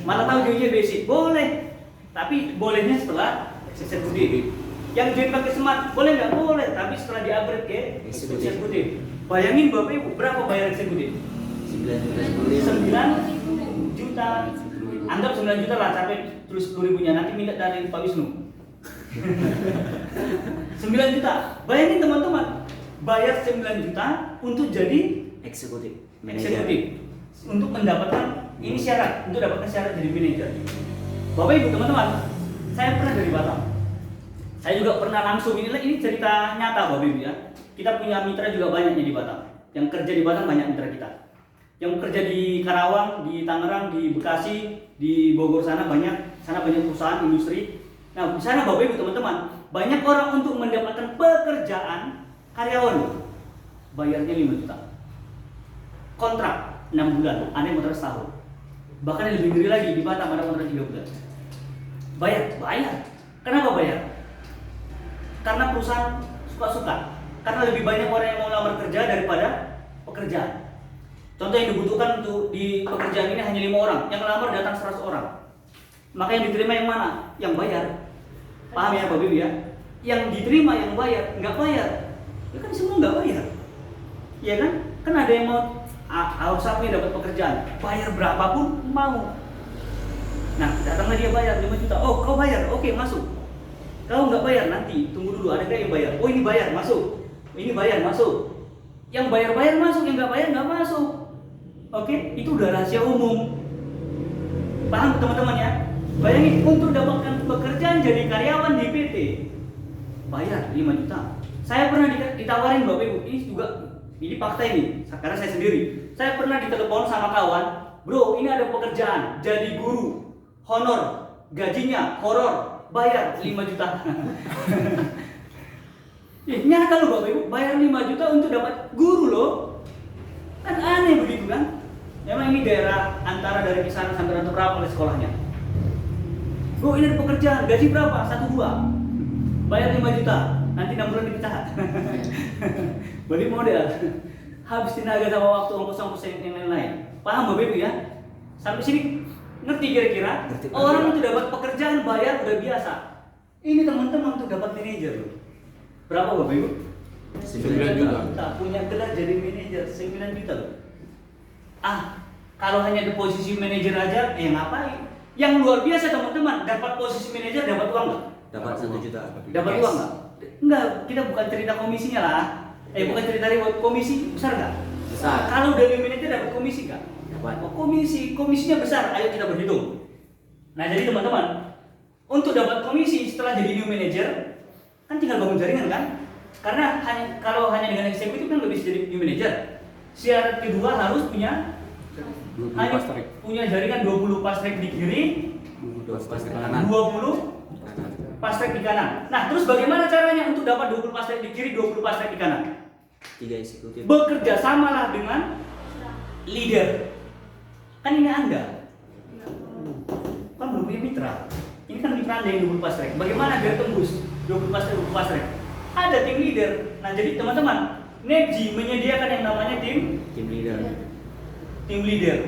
Mana tahu joinnya basic? Boleh. Tapi bolehnya setelah eksekutif. Yang join pakai smart boleh nggak? Boleh. Tapi setelah di-upgrade ke eksekutif. Bayangin Bapak Ibu berapa bayar eksekutif? 9 juta. Anggap 9 juta lah, sampai tulis 10.000-nya nanti minta dari Pak Wisnu. 9 juta. Bayangin teman-teman, bayar 9 juta untuk jadi eksekutif. eksekutif. Untuk mendapatkan ini syarat, untuk dapatkan syarat jadi manajer. Bapak Ibu teman-teman, saya pernah dari Batam. Saya juga pernah langsung ini cerita nyata Bapak Ibu ya. Kita punya mitra juga banyaknya di Batam. Yang kerja di Batam banyak mitra kita. Yang kerja di Karawang, di Tangerang, di Bekasi, di Bogor sana banyak perusahaan industri. Nah, di sana Bapak Ibu teman-teman, banyak orang untuk mendapatkan pekerjaan karyawan bayarnya 5 juta. Kontrak 6 bulan, ada yang kontrak setahun. Bahkan yang lebih ngeri lagi di Batam ada kontrak 3 bulan. Bayar. Kenapa bayar? Karena perusahaan suka-suka. Karena lebih banyak orang yang mau lamar kerja daripada pekerjaan. Contoh yang dibutuhkan untuk di pekerjaan ini hanya 5 orang, yang lamar datang 100 orang. Maka yang diterima yang mana? Yang bayar. Paham ya Bapak Ibu ya? Yang diterima yang bayar, nggak bayar. Ya kan semua nggak bayar. Iya kan? Kan ada yang mau harus aku yang dapat pekerjaan, bayar berapapun mau. Nah, datanglah dia bayar 5 juta. Oh, kau bayar? Oke, masuk. Kalau nggak bayar nanti, tunggu dulu ada yang bayar. Oh, ini bayar, masuk. Ini bayar, masuk. Yang bayar masuk, yang nggak bayar nggak masuk. Oke, itu udah rahasia umum. Paham teman-teman ya? Bayangin untuk dapatkan pekerjaan jadi karyawan di PT, bayar 5 juta. Saya pernah ditawarin Bapak Ibu, ini fakta ini, karena saya sendiri. Saya pernah ditelepon sama kawan, bro ini ada pekerjaan jadi guru, honor, gajinya horor, bayar 5 juta. Nyata loh Bapak Ibu, bayar 5 juta untuk dapat guru loh. Kan aneh begitu kan? Memang ini daerah antara dari Kisaran sampai Rantau Pramuka sekolahnya. Bro ini ada pekerjaan, gaji berapa? 1-2. Bayar 5 juta, nanti 6 bulan dipecat. Balik model. Habis tenaga sama waktu ongkos-ongkos yang lain-lain. Paham Bapak Ibu ya? Sampai sini ngerti kira-kira? Orang itu dapat pekerjaan bayar udah biasa. Ini teman-teman tuh dapat manajer loh. Berapa Bapak Ibu? 9 juta. Punya gelar jadi manajer 9 juta loh. Kalau hanya di posisi manajer aja, ngapain? Yang luar biasa teman-teman, dapat posisi manajer dapat uang nggak? Dapat 1 juta. Dapat uang nggak? Enggak, kita bukan cerita komisinya lah. Bukan cerita reward, komisi besar nggak? Besar. Kalau dari manajer dapat komisi nggak? dapat. Oh, komisinya besar, ayo kita berhitung. Nah jadi teman-teman, untuk dapat komisi setelah jadi new manager, kan tinggal bangun jaringan kan? Karena kalau hanya dengan eksekutif kan nggak bisa jadi new manager. Syarat kedua harus punya 20 hanya fast track. punya jaringan 20 fast track di kiri, 22 fast track kanan. 20 Kanan. fast track di kanan. Nah terus bagaimana caranya untuk dapat 20 fast track di kiri, 20 fast track di kanan? 3 eksekutif. Bekerja samalah dengan leader. Kan ini Anda kan belum punya mitra. Ini kan mitra Anda yang 20 fast track. Bagaimana biar tembus 20 fast track, 20 fast track? Ada tim leader. Nah jadi teman-teman, NetG menyediakan yang namanya tim Leader. leader.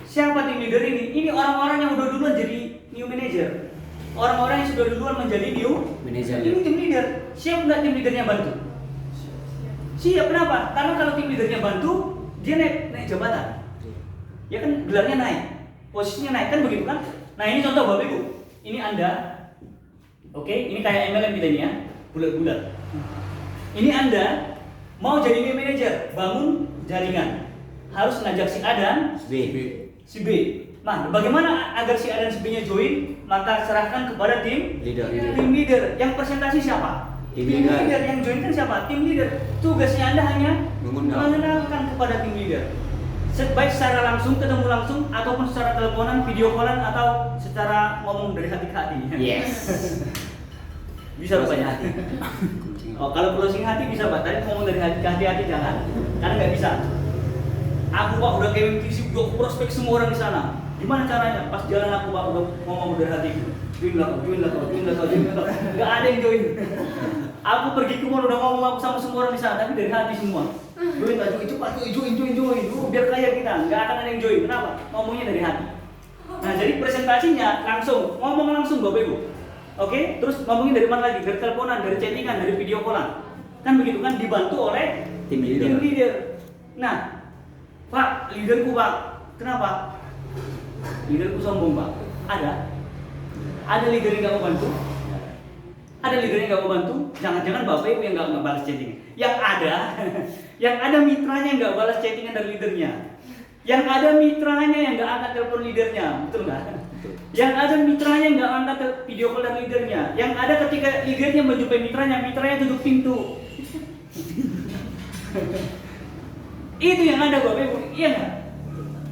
Siapa tim leader ini? Ini orang-orang yang udah duluan jadi new manager. Orang-orang yang sudah duluan menjadi new Manager. Ini tim leader. Siap nggak tim leadernya bantu? Siap. Kenapa? Karena kalau tim leadernya bantu, dia naik jabatan. Ya kan gelarnya naik, posisinya naik kan begitu kan? Nah ini contoh Bapak Ibu. Ini Anda, oke? Ini kayak MLM kita ini ya, bulat-bulat. Ini Anda mau jadi new manager, bangun jaringan, harus ngajak si A dan B. si B. Nah, bagaimana agar si A dan si B-nya join? Maka serahkan kepada tim Leader. tim leader. Yang presentasi siapa? Tim leader. Yang join kan siapa? Tim leader. Tugasnya Anda hanya Mengundang. mengenalkan kepada tim leader. Baik secara langsung, ketemu langsung, ataupun secara teleponan, video callan, atau secara ngomong dari hati ke hati. Yes. Bisa rupanya hati. Oh, kalau closing hati bisa Pak, tadi ngomong dari hati ke hati jangan. Karena nggak bisa. Aku Pak udah kayak MTC, udah prospek semua orang di sana. Gimana caranya? Pas jalan aku Pak udah ngomong dari hatiku. Join lah kau. Nggak ada yang join. Aku pergi ke mall udah ngomong aku sama semua orang di sana, tapi dari hati semua. Join lah, join. Biar kaya kita, nggak akan ada yang join. Kenapa? Ngomongnya dari hati. Nah jadi presentasinya ngomong langsung Bapak Ibu. Oke, terus ngomongin dari mana lagi? Dari teleponan, dari chattingan, dari video callan. Kan begitu kan dibantu oleh Tim leader. Nah, Pak, leaderku Pak, kenapa? Leaderku sombong Pak. Ada leader yang nggak mau bantu? Ada leader yang nggak mau bantu? Jangan-jangan Bapak Ibu yang nggak balas chatting. Yang ada mitranya yang nggak balas chattingan dari leadernya. Yang ada mitranya yang nggak angkat telepon leadernya, betul nggak? Yang ada mitranya nggak angkat video call dari leadernya. Yang ada ketika leadernya menjumpai mitranya tutup pintu. Itu yang ada Bapak Ibu, iya nggak?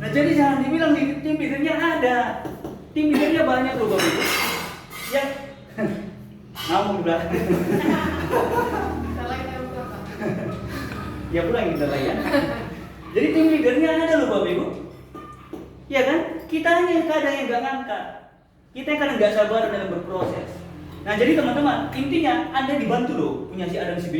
Nah jadi jangan dibilang tim leadernya ada. Tim leadernya banyak loh Bapak Ibu. Yang ngomong di belakang. Ya pulang kita lah ya. Jadi tim leadernya ada loh Bapak Ibu. Ya kan? Kita hanya kadang yang nggak ngangkat. Kita kadang nggak sabar dalam berproses. Nah jadi teman-teman, intinya Anda dibantu loh punya si A dan si B.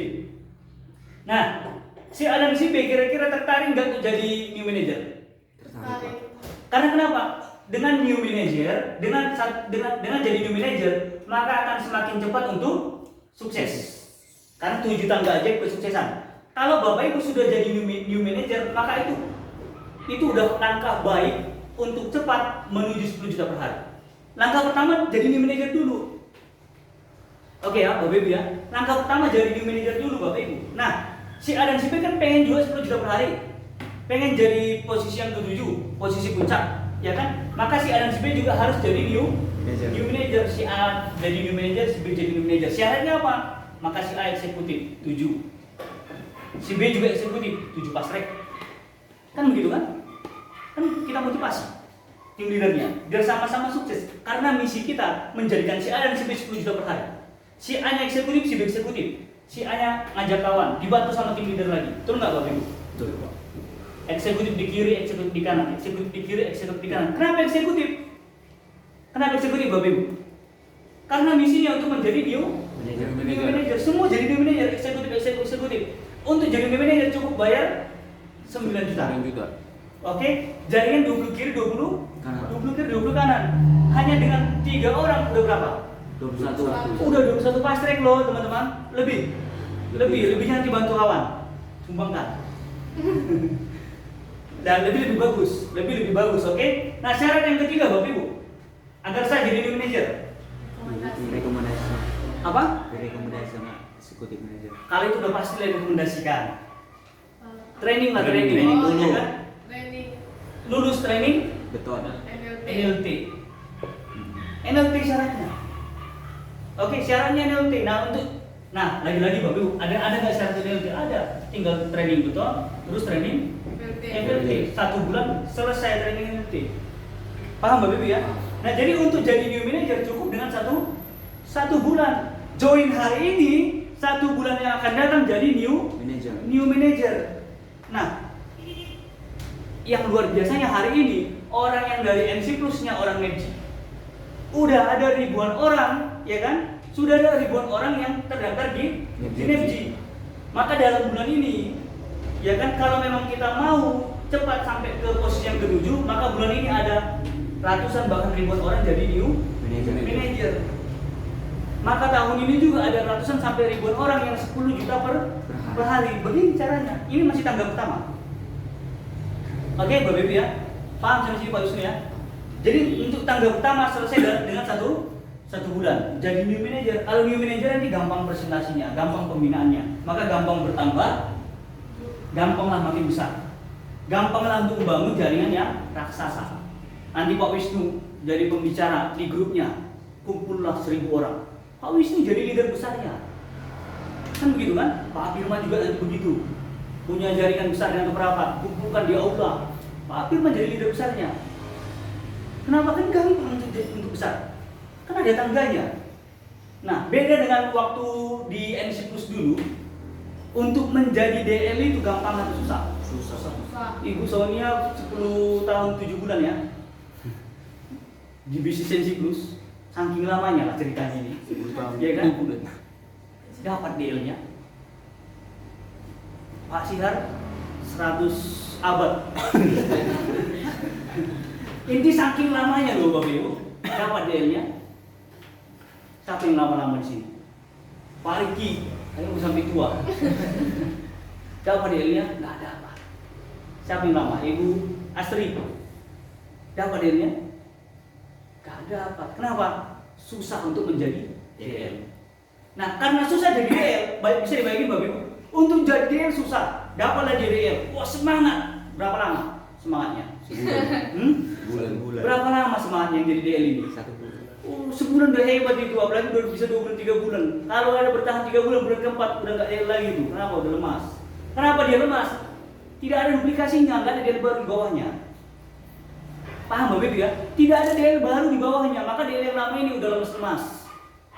Nah, si A dan si B kira-kira tertarik nggak untuk jadi new manager? Tertarik, Pak. Karena kenapa? Dengan new manager, dengan jadi new manager, maka akan semakin cepat untuk sukses. Karena 7 tangga ajaib kesuksesan. Kalau Bapak Ibu sudah jadi new manager, maka itu udah langkah baik untuk cepat menuju 10 juta per hari. Langkah pertama jadi new manager dulu. Oke ya, Bapak Ibu ya. Langkah pertama jadi new manager dulu Bapak Ibu. Nah, si A dan si B kan pengen juga 10 juta per hari. Pengen jadi posisi yang ke-7, posisi puncak, ya kan? Maka si A dan si B juga harus jadi new manager. Si A jadi new manager, si B jadi new manager. Syaratnya apa? Maka si A eksekutif 7. Si B juga eksekutif 7 fast track. Kan begitu kan? Kan kita motivasi tim leadernya biar sama-sama sukses. Karena misi kita menjadikan si A dan si B 10 juta per hari. Si A nya eksekutif, si B eksekutif. Si A nya ngajak kawan, dibantu sama tim leader lagi. Betul nggak Bapak Ibu? Betul, Pak. Eksekutif di kiri, eksekutif di kanan, eksekutif di kiri, eksekutif di kanan. Kenapa eksekutif? Kenapa eksekutif Bapak Ibu? Karena misinya untuk menjadi new manager. Semua jadi new manager, eksekutif. Untuk jadi new manager cukup bayar 9 juta. 9 juta. Oke, jaringan 20 kiri, 20 Kanan. 20 kiri, 20 kanan. Hanya dengan 3 orang udah berapa? 21. Udah 21 fast track loh teman-teman. Lebihnya nanti bantu kawan. Sumbangkan. Dan lebih bagus, lebih bagus, oke? Nah syarat yang ketiga Bapak Ibu, agar saya jadi new manager. Rekomendasi sama. Apa? Rekomendasi sama eksekutif manager. Kalau itu udah pasti rekomendasikan. Training lah, training Training dulu. dulu. Ya kan? lulus training Betul. NLT. NLT syaratnya. Oke, syaratnya NLT. Nah, lagi-lagi Bapak Ibu, ada nggak syarat NLT? Ada. Tinggal training beton, terus training NLT. 1 bulan selesai training NLT. Paham Bapak Ibu ya? Nah, jadi untuk jadi new manager cukup dengan satu bulan. Join hari ini, 1 bulan yang akan datang jadi new manager. Nah, yang luar biasanya hari ini orang yang dari NC Plusnya orang NEPG udah ada ribuan orang, ya kan? Sudah ada ribuan orang yang terdaftar di NEPG. Maka dalam bulan ini, ya kan, kalau memang kita mau cepat sampai ke posisi yang ke-7, maka bulan ini ada ratusan bahkan ribuan orang jadi new manager. Maka tahun ini juga ada ratusan sampai ribuan orang yang 10 juta per hari. Begini caranya. Ini masih tangga pertama. Oke, Bapak Ibu ya. Paham sampai sini Pak Wisnu ya? Jadi untuk tangga pertama selesai dengan satu bulan. Jadi new manager. Kalau new manager nanti gampang presentasinya, gampang pembinaannya, maka gampang bertambah, gampanglah makin besar. Gampanglah untuk membangun jaringan yang raksasa. Nanti Pak Wisnu jadi pembicara di grupnya, kumpullah 1000 orang. Pak Wisnu jadi leader besarnya. Kan begitu kan? Pak Firman juga nanti begitu. Punya jaringan besar dengan beberapa, kumpulkan di aula. Pak Firman jadi leader besarnya. Kenapa? Kan gampang untuk besar. Kan ada tangganya. Nah, beda dengan waktu di NC Plus dulu. Untuk menjadi DL itu gampang atau susah? Susah. Ibu Sonia 10 tahun 7 bulan ya di bisnis NC Plus. Saking lamanya lah ceritanya ini. 10 tahun. Ya kan? Dapat DL-nya. Pak Sihar 100 abad. Ini saking lamanya loh Bapak Ibu. Dapat DL-nya. Siapa yang lama-lama di sini? Pak Riki, ayo sampai tua. Dapat DL-nya? Nggak dapat. Siapa yang lama? Ibu Astri. Dapat DL-nya? Nggak dapat. Kenapa? Susah untuk menjadi DL. Nah, karena susah jadi DL, bisa dibagi Bapak Ibu. Untuk jadi DL susah, dapatlah jadi DL. Wah, semangat. Berapa lama semangatnya? Bulan. Berapa lama semangatnya yang jadi DL ini? 1 bulan. Sebulan udah hebat itu, apalagi udah bisa 2 bulan, 3 bulan. Kalau ada bertahan 3 bulan, bulan keempat udah nggak DL lagi itu. Kenapa? Udah lemas. Kenapa dia lemas? Tidak ada duplikasinya, nggak ada DL baru di bawahnya. Paham Bapak Ibu ya? Tidak ada DL baru di bawahnya, maka DL yang lama ini udah lemas-lemas.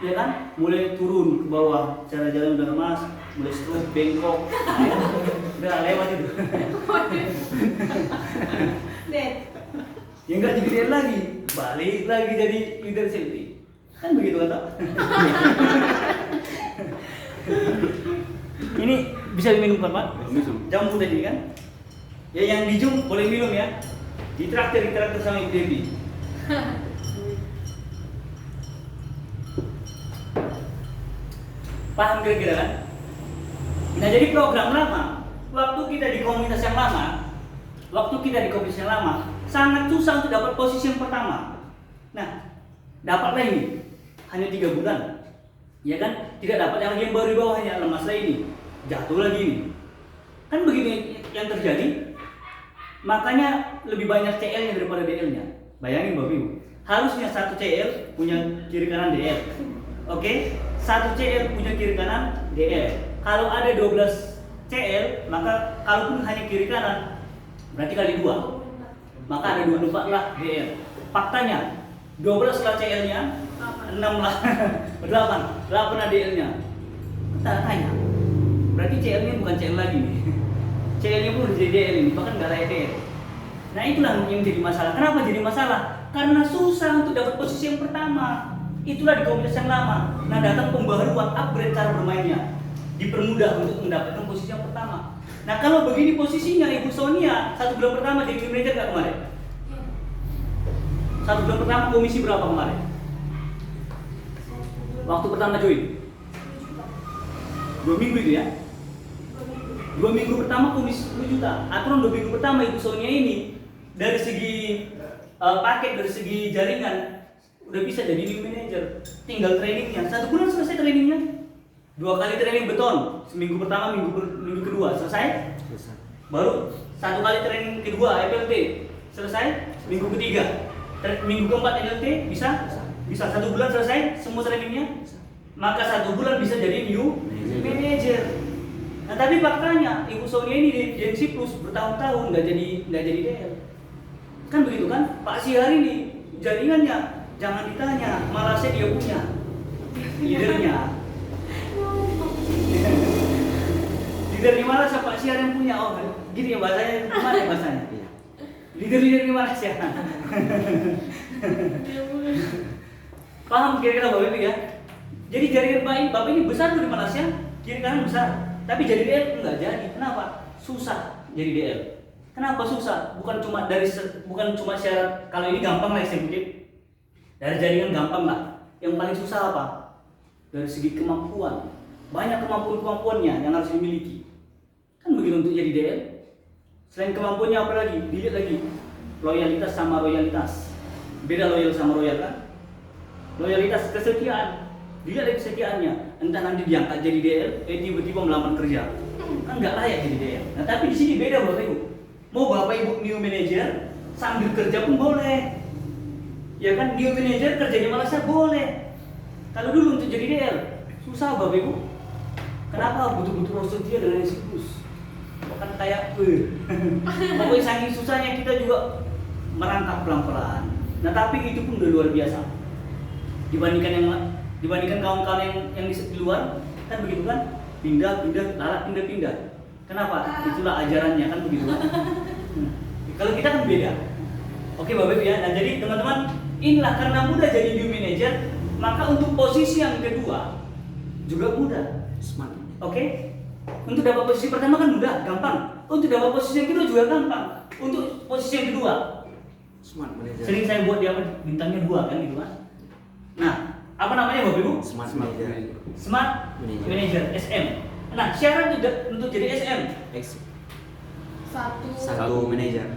Ya kan? Mulai turun ke bawah, cara jalan udah lemas, mulai stroke, bengkok, udah lewat itu. Ya nggak jadi DL lagi, balik lagi jadi leader selfie. Kan begitu kata. Ini bisa diminumkan Pak? Jamu tadi kan? Ya yang di Zoom boleh minum ya. Ditraktir sama Ibu Devi. Paham kira-kira kan? Nah jadi program lama, waktu kita di komunitas yang lama, sangat susah untuk dapat posisi yang pertama. Nah, dapatlah ini hanya 3 bulan, ya kan? Tidak dapat yang baru di bawahnya, lemaslah ini, jatuh lagi ini. Kan begini yang terjadi. Makanya lebih banyak CL-nya daripada DL-nya. Bayangin Bapak Ibu, harusnya 1 CL punya kiri kanan DL. Oke? 1 CL punya kiri kanan DL. Kalau ada 12 CL, maka kalaupun hanya kiri kanan berarti kali 2. Maka ada 24 lah DL. Faktanya 12 lah CL-nya, 6 lah 8 lah DL-nya. Kita tanya, berarti CL-nya bukan CL lagi nih. CL-nya pun jadi DL ini, bahkan nggak layak DL. Nah itulah yang jadi masalah. Kenapa jadi masalah? Karena susah untuk dapat posisi yang pertama. Itulah di komunitas yang lama. Nah datang pembaharuan, upgrade cara bermainnya, dipermudah untuk mendapatkan posisi yang pertama. Nah kalau begini posisinya Ibu Sonia 1 bulan pertama jadi manajer nggak kemarin? 1 bulan pertama komisi berapa kemarin? Waktu pertama join 2 minggu itu ya? 2 minggu pertama komisi 10 juta. Aturan 2 minggu pertama Ibu Sonia ini dari segi paket, dari segi jaringan udah bisa jadi new manager. Tinggal trainingnya, 1 bulan selesai trainingnya. 2 kali training beton, seminggu pertama, minggu kedua selesai. Baru 1 kali training kedua FLT, selesai, minggu ketiga, minggu keempat NLT bisa, bisa 1 bulan selesai semua trainingnya, maka 1 bulan bisa jadi new manager. Nah tapi faktanya Ibu Sonia ini di JNC Plus bertahun-tahun nggak jadi DL, kan begitu kan? Pak Syahri ini jaringannya jangan ditanya, malah saya dia punya leadernya. Leader di mana Pak Syahri yang punya? Oh gitu ya bahasanya, gimana ya bahasanya? Leader di Malaysia. Paham kira-kira Bapak Ibu ya? Jadi jaringan Bapak ini besar tuh di Malaysia, kiri kanan besar. Tapi jadi DL enggak jadi. Kenapa? Susah jadi DL. Kenapa susah? Bukan cuma syarat, kalau ini gampang lah eksekutif. Dari jaringan gampang lah. Yang paling susah apa? Dari segi kemampuan. Banyak kemampuannya yang harus dimiliki. Kan begitu untuk jadi DL. Selain kemampuannya apa lagi? Dilihat lagi loyalitas sama royalitas. Beda loyal sama royal kan? Loyalitas, kesetiaan. Dilihat lagi kesetiaannya. Entah nanti diangkat jadi DL, tiba-tiba melamar kerja. Kan nggak layak jadi DL. Nah tapi di sini beda Bapak Ibu. Mau Bapak Ibu new manager sambil kerja pun boleh. Ya kan new manager kerja di Malaysia boleh. Kalau dulu untuk jadi DL susah Bapak Ibu. Kenapa? Butuh-butuh roster dia dengan siklus. Kan kayak pokoknya saking susahnya kita juga merangkap pelan-pelan. Nah tapi itu pun udah luar biasa dibandingkan kawan-kawan yang di luar, kan begitu kan, pindah kenapa? Itulah ajarannya kan begitu kan. Kalau kita kan beda. Oke Bapak Ibu ya. Nah jadi teman-teman, inilah karena mudah jadi new manager, maka untuk posisi yang kedua juga mudah. Smart. Oke? Untuk dapat posisi pertama kan mudah, gampang. Untuk dapat posisi yang kedua juga gampang. Untuk posisi yang kedua, Smart manager. sering saya buat dia bintangnya 2 kan gitu kan. Nah, apa namanya Bapak Ibu? Smart manager. Smart Manager SM. Nah, syarat untuk jadi SM, Satu manager.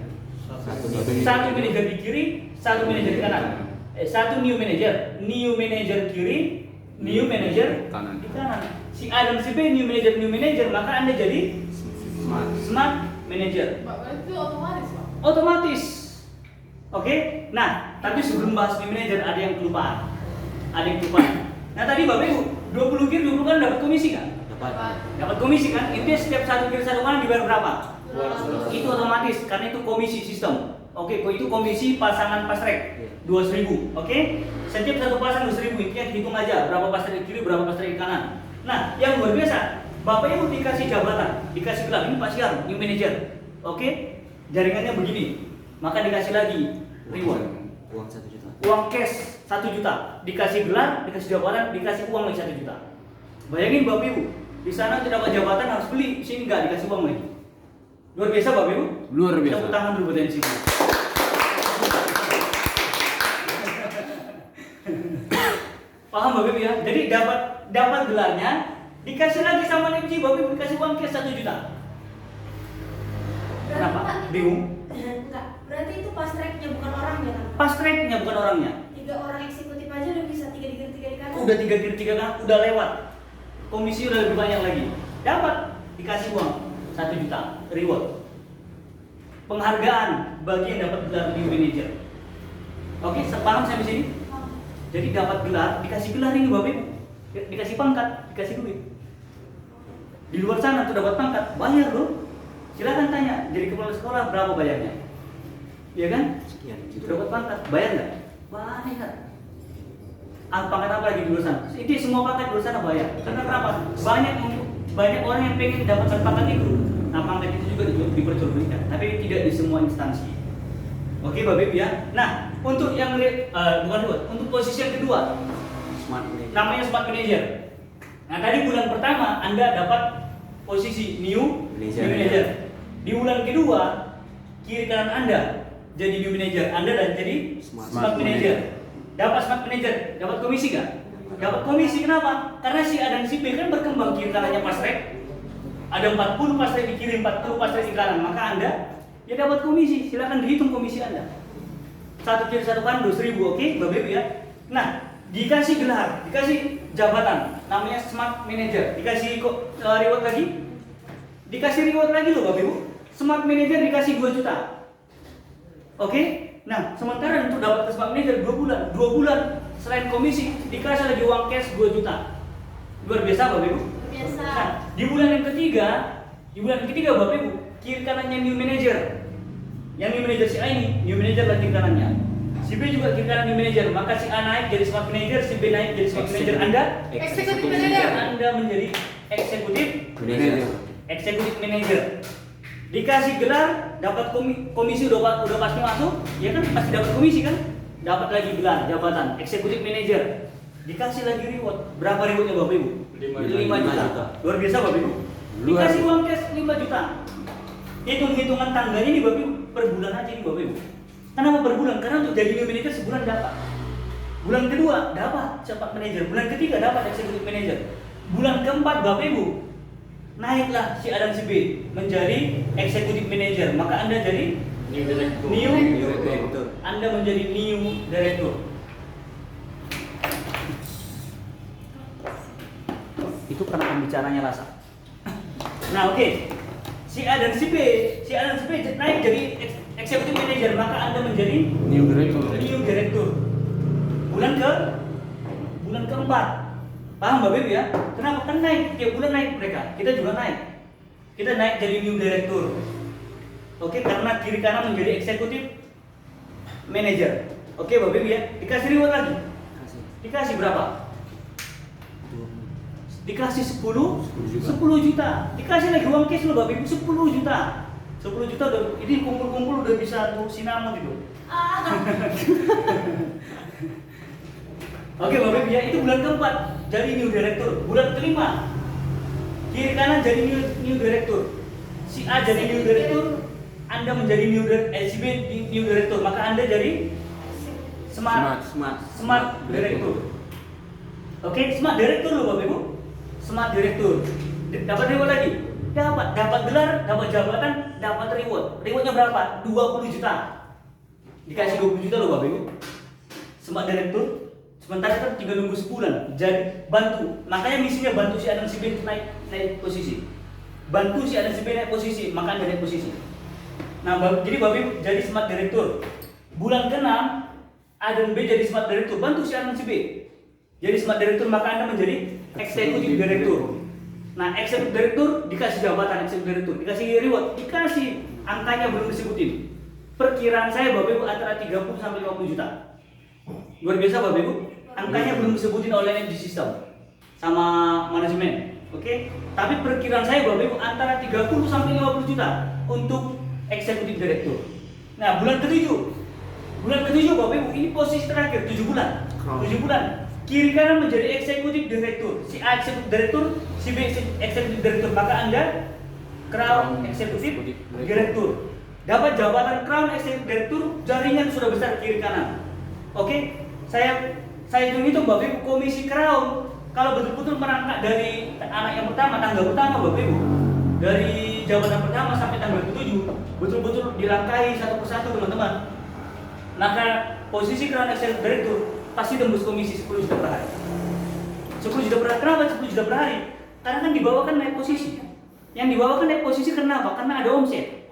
satu manajer di kiri, satu manajer di kanan. Satu new manager kiri, new manager Kanan. di kanan. Si A dan si B new manager, maka Anda jadi smart manager. Bapak itu otomatis Pak. Otomatis. Oke? Nah, tapi sebelum bahas new manager ada yang kelupaan. Nah, tadi Bapak Ibu 20 kiri 20 kan dapat komisi kan? Dapat komisi kan? Intinya setiap satu kiri satu kanan dibayar berapa? 200. Itu otomatis karena itu komisi sistem. Oke, itu komisi pasangan pastrek 200.000. Oke? Setiap satu pasang 200.000, intinya hitung aja berapa pastrek kiri, berapa pastrek kanan. Nah, yang luar biasa, Bapak Ibu dikasih jabatan, dikasih gelar, ini Pak Syar, new manager. Oke? Jaringannya begini. Maka dikasih lagi reward. Uang 1 juta. Uang cash 1 juta, dikasih gelar, dikasih jabatan, dikasih uang lagi 1 juta. Bayangin Bapak Ibu, di sana tidak dapat jabatan harus beli, sini enggak dikasih uang lagi. Luar biasa Bapak Ibu? Luar biasa. Tepuk tangan dulu buat NC. Paham Bapak Ibu ya? Jadi dapat gelarnya, dikasih lagi sama NC, Bapak Ibu dikasih uang cash 1 juta. Kenapa? Bingung? Enggak, berarti itu pas tracknya bukan orangnya kan? Pas tracknya bukan orangnya. 3 orang eksekutif aja udah bisa 3 di kiri 3 di kanan. Udah 3 kiri 3 kanan, udah lewat. Komisi udah lebih banyak lagi. Dapat dikasih uang 1 juta reward. Penghargaan bagi yang dapat gelar new manager. Oke, paham sampai sini? Jadi dapat gelar, dikasih gelar ini Bapak Ibu. Dikasih pangkat, dikasih duit. Di luar sana tuh dapat pangkat, bayar loh. Silakan tanya, jadi kepala sekolah berapa bayarnya? Iya kan? Sekian juta. Dapat pangkat, bayar nggak? Bayar. Pangkat apa lagi di luar sana? Ini semua pangkat di luar sana bayar. Karena kenapa? Banyak orang yang pengen dapatkan pangkat itu. Nah, pangkat itu juga diperjualbelikan, tapi tidak di semua instansi. Oke, Bapak Ibu ya. Nah, untuk yang untuk posisi yang kedua, Smart manager. namanya smart manager. Nah, tadi bulan pertama Anda dapat posisi new manager. Di bulan kedua, kiri kanan Anda jadi new manager, Anda dan jadi smart manager. Dapat smart manager, dapat komisi nggak? Dapat komisi, kenapa? Karena si A dan si B kan berkembang kiri kanannya pastrek. Ada 40 pastrek di kiri, 40 pastrek di kanan, maka Anda ya dapat komisi. Silakan dihitung komisi Anda. Satu kiri satu kanan 200.000, oke, Bapak Ibu ya. Nah, dikasih gelar, dikasih jabatan, namanya smart manager, dikasih reward lagi. Dikasih reward lagi loh Bapak Ibu. Smart manager dikasih 2 juta. Oke? Nah, sementara untuk dapat smart manager 2 bulan. 2 bulan selain komisi dikasih lagi uang cash 2 juta. Luar biasa Bapak Ibu. Biasa. Nah, di bulan yang ketiga Bapak Ibu, kiri kanannya new manager. Yang new manager si A ini, new manager lagi kiri kanannya. Si B juga kiri kanan new manager, maka si A naik jadi smart manager, si B naik jadi smart manager. Eksekutif manager. Anda menjadi eksekutif Manager. manager. Dikasih gelar, dapat komisi udah pasti masuk, ya kan pasti dapat komisi kan? Dapat lagi gelar jabatan eksekutif manager. Dikasih lagi reward. Berapa rewardnya Bapak Ibu? 5 juta. Luar biasa Bapak Ibu. Dikasih uang cash 5 juta. Hitung-hitungan tangganya nih Bapak Ibu, per bulan aja nih Bapak Ibu. Kenapa per bulan? Karena untuk jadi new manager sebulan dapat. Bulan kedua dapat cepat manager. Bulan ketiga dapat eksekutif manager. Bulan keempat Bapak Ibu naiklah si A dan si B menjadi eksekutif manager. Maka Anda jadi New director. New director. Anda menjadi new director. Itu karena pembicaranya rasa. Nah, oke. Si A dan si B naik jadi eksekutif manager, maka Anda menjadi New director. new director. Bulan keempat. Paham Bapak Ibu ya? Kenapa? Kan naik, tiap bulan naik mereka. Kita juga naik. Kita naik jadi new director. Oke, karena kiri kanan menjadi eksekutif manager. Oke Bapak Ibu ya, dikasih reward lagi. Dikasih berapa? Dikasih 10 juta. Dikasih lagi uang cash loh Bapak Ibu 10 juta. 10 juta udah, ini kumpul-kumpul udah bisa tuh sinamon itu. Oke Bapak Ibu ya, itu bulan keempat jadi new director. Bulan kelima kiri kanan jadi new director. Si A jadi new director, Anda menjadi si B new director, maka Anda jadi smart director. Oke, smart director loh Bapak Ibu. Smart director. Dapat reward lagi. Dapat gelar, dapat jabatan, dapat reward. Rewardnya berapa? 20 juta. Dikasih 20 juta loh Bapak Ibu. Smart director. Sementara kan tinggal nunggu sebulan. Jadi bantu. Makanya misinya bantu si A dan si B naik posisi. Bantu si A dan si B naik posisi, maka Anda naik posisi. Nah, jadi Bapak Ibu jadi smart director. Bulan ke-6 A dan B jadi smart director. Bantu si A dan si B jadi smart director, maka Anda menjadi eksekutif director. Nah, eksekutif director dikasih jabatan eksekutif director, dikasih reward, dikasih angkanya belum disebutin. Perkiraan saya Bapak Ibu antara 30 sampai 50 juta. Luar biasa Bapak Ibu. Angkanya belum disebutin oleh energy system sama manajemen. Oke? Tapi perkiraan saya Bapak Ibu antara 30 sampai 50 juta untuk eksekutif director. Nah, bulan ke-7 Bapak Ibu, ini posisi terakhir 7 bulan. 7 bulan. Kiri kanan menjadi eksekutif director. Si A eksekutif director, si B eksekutif director, maka Anda crown eksekutif director. Dapat jabatan crown eksekutif director, jaringan sudah besar kiri kanan. Oke? Saya hitung Bapak Ibu, komisi crown kalau betul-betul merangkak dari anak yang pertama, tangga pertama Bapak Ibu, dari jabatan pertama sampai tanggal ke-7 betul-betul dirangkai satu persatu teman-teman. Maka posisi crown executive director pasti tembus komisi 10 juta per hari. 10 juta per hari. Kenapa 10 juta per hari? Karena kan dibawakan naik posisi. Yang dibawakan naik posisi karena apa? Karena ada omset.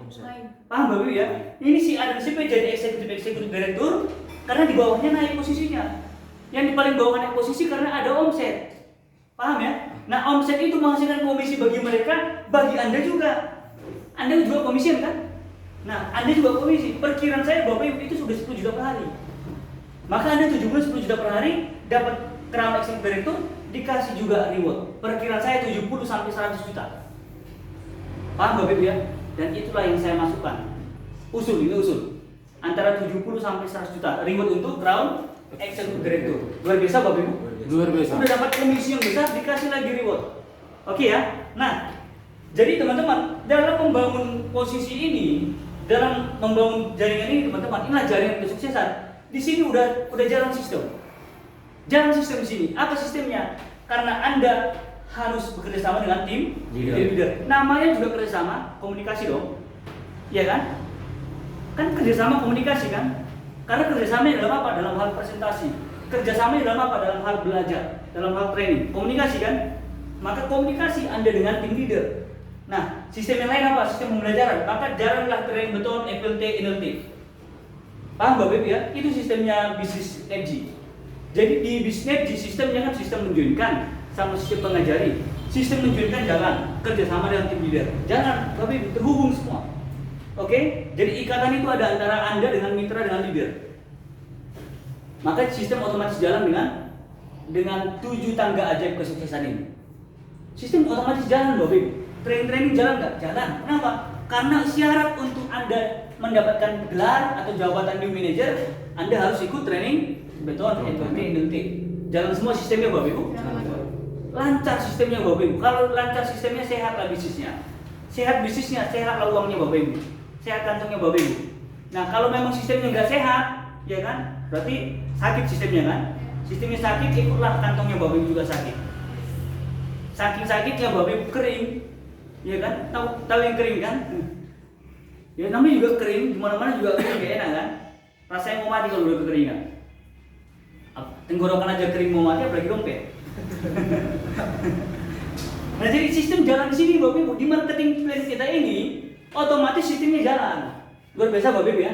Paham Bapak Ibu ya? Ini si A dan si B jadi executive director karena di bawahnya naik posisinya. Yang di paling bawah naik posisi karena ada omset. Paham ya? Nah, omset itu menghasilkan komisi bagi mereka, bagi Anda juga. Anda juga komisi kan? Nah, Anda juga komisi. Perkiraan saya Bapak Ibu itu sudah 10 juta per hari. Maka Anda 7 bulan 10 juta per hari dapat crown executive director, dikasih juga reward. Perkiraan saya 70 sampai 100 juta. Paham Bapak Ibu ya? Dan itulah yang saya masukkan. Ini usul. Antara 70 sampai 100 juta reward untuk crown executive director. Luar biasa Bapak Ibu? Luar biasa. Udah dapat komisi yang besar, dikasih lagi reward. Oke ya? Nah, jadi teman-teman, dalam membangun posisi ini, dalam membangun jaringan ini teman-teman, inilah jaringan kesuksesan. Di sini udah jalan sistem. Jalan sistem di sini. Apa sistemnya? Karena Anda harus bekerja sama dengan tim leader. Namanya juga kerjasama, komunikasi dong. Iya kan? Kan kerjasama komunikasi kan? Karena kerjasama dalam apa? Dalam hal presentasi. Kerjasama dalam apa? Dalam hal belajar, dalam hal training. Komunikasi kan? Maka komunikasi Anda dengan tim leader. Nah, sistem yang lain apa? Sistem pembelajaran. Maka jalanlah training beton, FLT, NLT. Paham Bapak Ibu ya? Itu sistemnya bisnis NetG. Jadi di bisnis NetG sistemnya kan sistem menjoinkan sama sistem pengajari. Sistem menjoinkan jalan, kerjasama dengan tim leader. Jalan, Bapak Ibu, terhubung semua. Oke? Jadi ikatan itu ada antara Anda dengan mitra dengan leader. Maka sistem otomatis jalan dengan 7 tangga ajaib kesuksesan ini. Sistem otomatis jalan Bapak Ibu. Training jalan nggak? Jalan. Kenapa? Karena syarat untuk Anda mendapatkan gelar atau jabatan new manager, Anda harus ikut training beton, NLT. Jalan semua sistemnya Bapak Ibu. Lancar sistemnya Bapak Ibu. Kalau lancar sistemnya, sehatlah bisnisnya. Sehat bisnisnya, sehatlah uangnya Bapak Ibu. Sehat kantongnya Bapak Ibu. Nah, kalau memang sistemnya nggak sehat, ya kan? Berarti sakit sistemnya kan? Sistemnya sakit, ikutlah kantongnya Bapak Ibu juga sakit. Saking sakitnya Bapak Ibu kering, ya kan? Tahu yang kering kan? Ya namanya juga kering, dimana-mana juga kering, gak enak kan? Rasanya mau mati kalau udah kekeringan. Tenggorokan aja kering mau mati, apalagi dompet. Nah jadi sistem jalan di sini Bapak Ibu, di marketing plan kita ini otomatis sistemnya jalan. Luar biasa Bapak Ibu ya.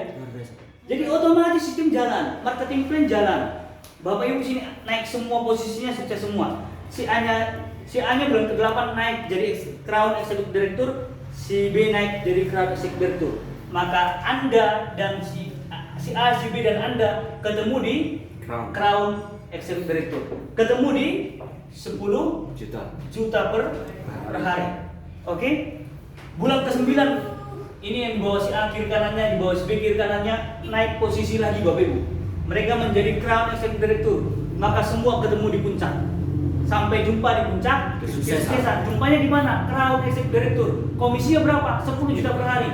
Jadi otomatis sistem jalan, marketing plan jalan. Bapak Ibu sini naik semua posisinya, sukses semua. Si A-nya bulan ke-8 naik jadi Crown Executive Director, si B naik jadi Crown Executive Director. Maka Anda dan si A, si B dan Anda ketemu di Crown Executive Director. Ketemu di 10 juta per hari. Oke? Bulan ke-9 ini yang di bawah si A kiri kanannya, di bawah si B kiri kanannya naik posisi lagi Bapak Ibu. Mereka menjadi Crown Executive Director. Maka semua ketemu di puncak. Sampai jumpa di puncak kesuksesan. Jumpanya di mana? Crown Executive Director. Komisinya berapa? 10 juta per hari.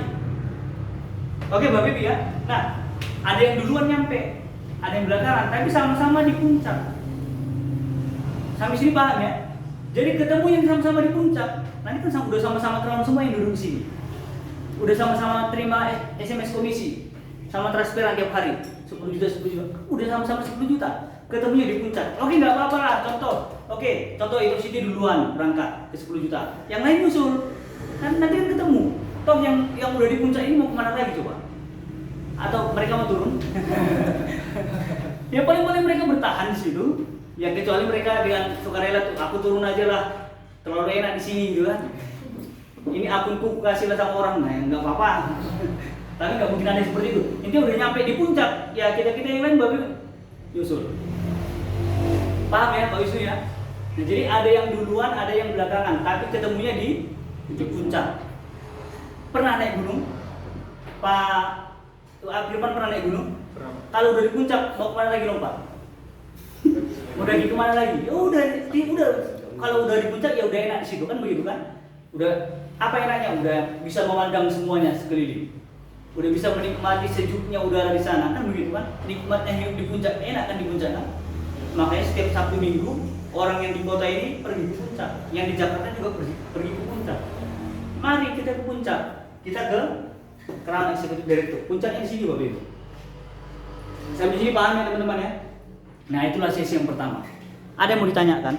Oke Bapak Ibu ya. Nah, ada yang duluan nyampe, ada yang belakangan, tapi sama-sama di puncak. Sampai sini paham ya? Jadi ketemu yang sama-sama di puncak. Nanti kan udah sama-sama Crown semua yang duduk di sini. Udah sama-sama terima SMS komisi, sama transferan tiap hari 10 juta. Udah sama-sama 10 juta. Ketemunya di puncak. Oke, nggak apa-apa lah. Contoh itu Siti duluan berangkat ke 10 juta. Yang lain nyusul. Nanti kan ketemu. Toh yang udah di puncak ini mau kemana lagi coba? Atau mereka mau turun? Ya paling mereka bertahan di situ. Ya kecuali mereka dengan sukarela tuh, aku turun aja lah. Terlalu enak di sini gitu kan. Ini akunku kasih lah sama orang, nah nggak apa-apa. Tapi nggak mungkin ada seperti itu. Intinya udah nyampe di puncak, ya kita yang lain Bapak nyusul. Paham ya Pak Wisnu ya? Nah, jadi ada yang duluan, ada yang belakangan, tapi ketemunya di puncak. Pernah naik gunung? Pak Firman pernah naik gunung? Kalau udah di puncak, mau kemana lagi lompat? Mau lagi kemana lagi? Ya udah, kalau udah di puncak ya udah enak di situ kan begitu kan? Udah apa enaknya? Udah bisa memandang semuanya sekeliling. Udah bisa menikmati sejuknya udara di sana kan begitu kan? Nikmatnya hidup di puncak, enak kan di puncak kan? Makanya setiap Sabtu Minggu orang yang di kota ini pergi ke puncak, yang di Jakarta juga pergi ke puncak. Mari kita ke puncak, kita ke Crown Executive Director. Puncaknya di sini Bapak Ibu. Sampai sini paham ya teman-teman ya? Nah itulah sesi yang pertama. Ada yang mau ditanyakan?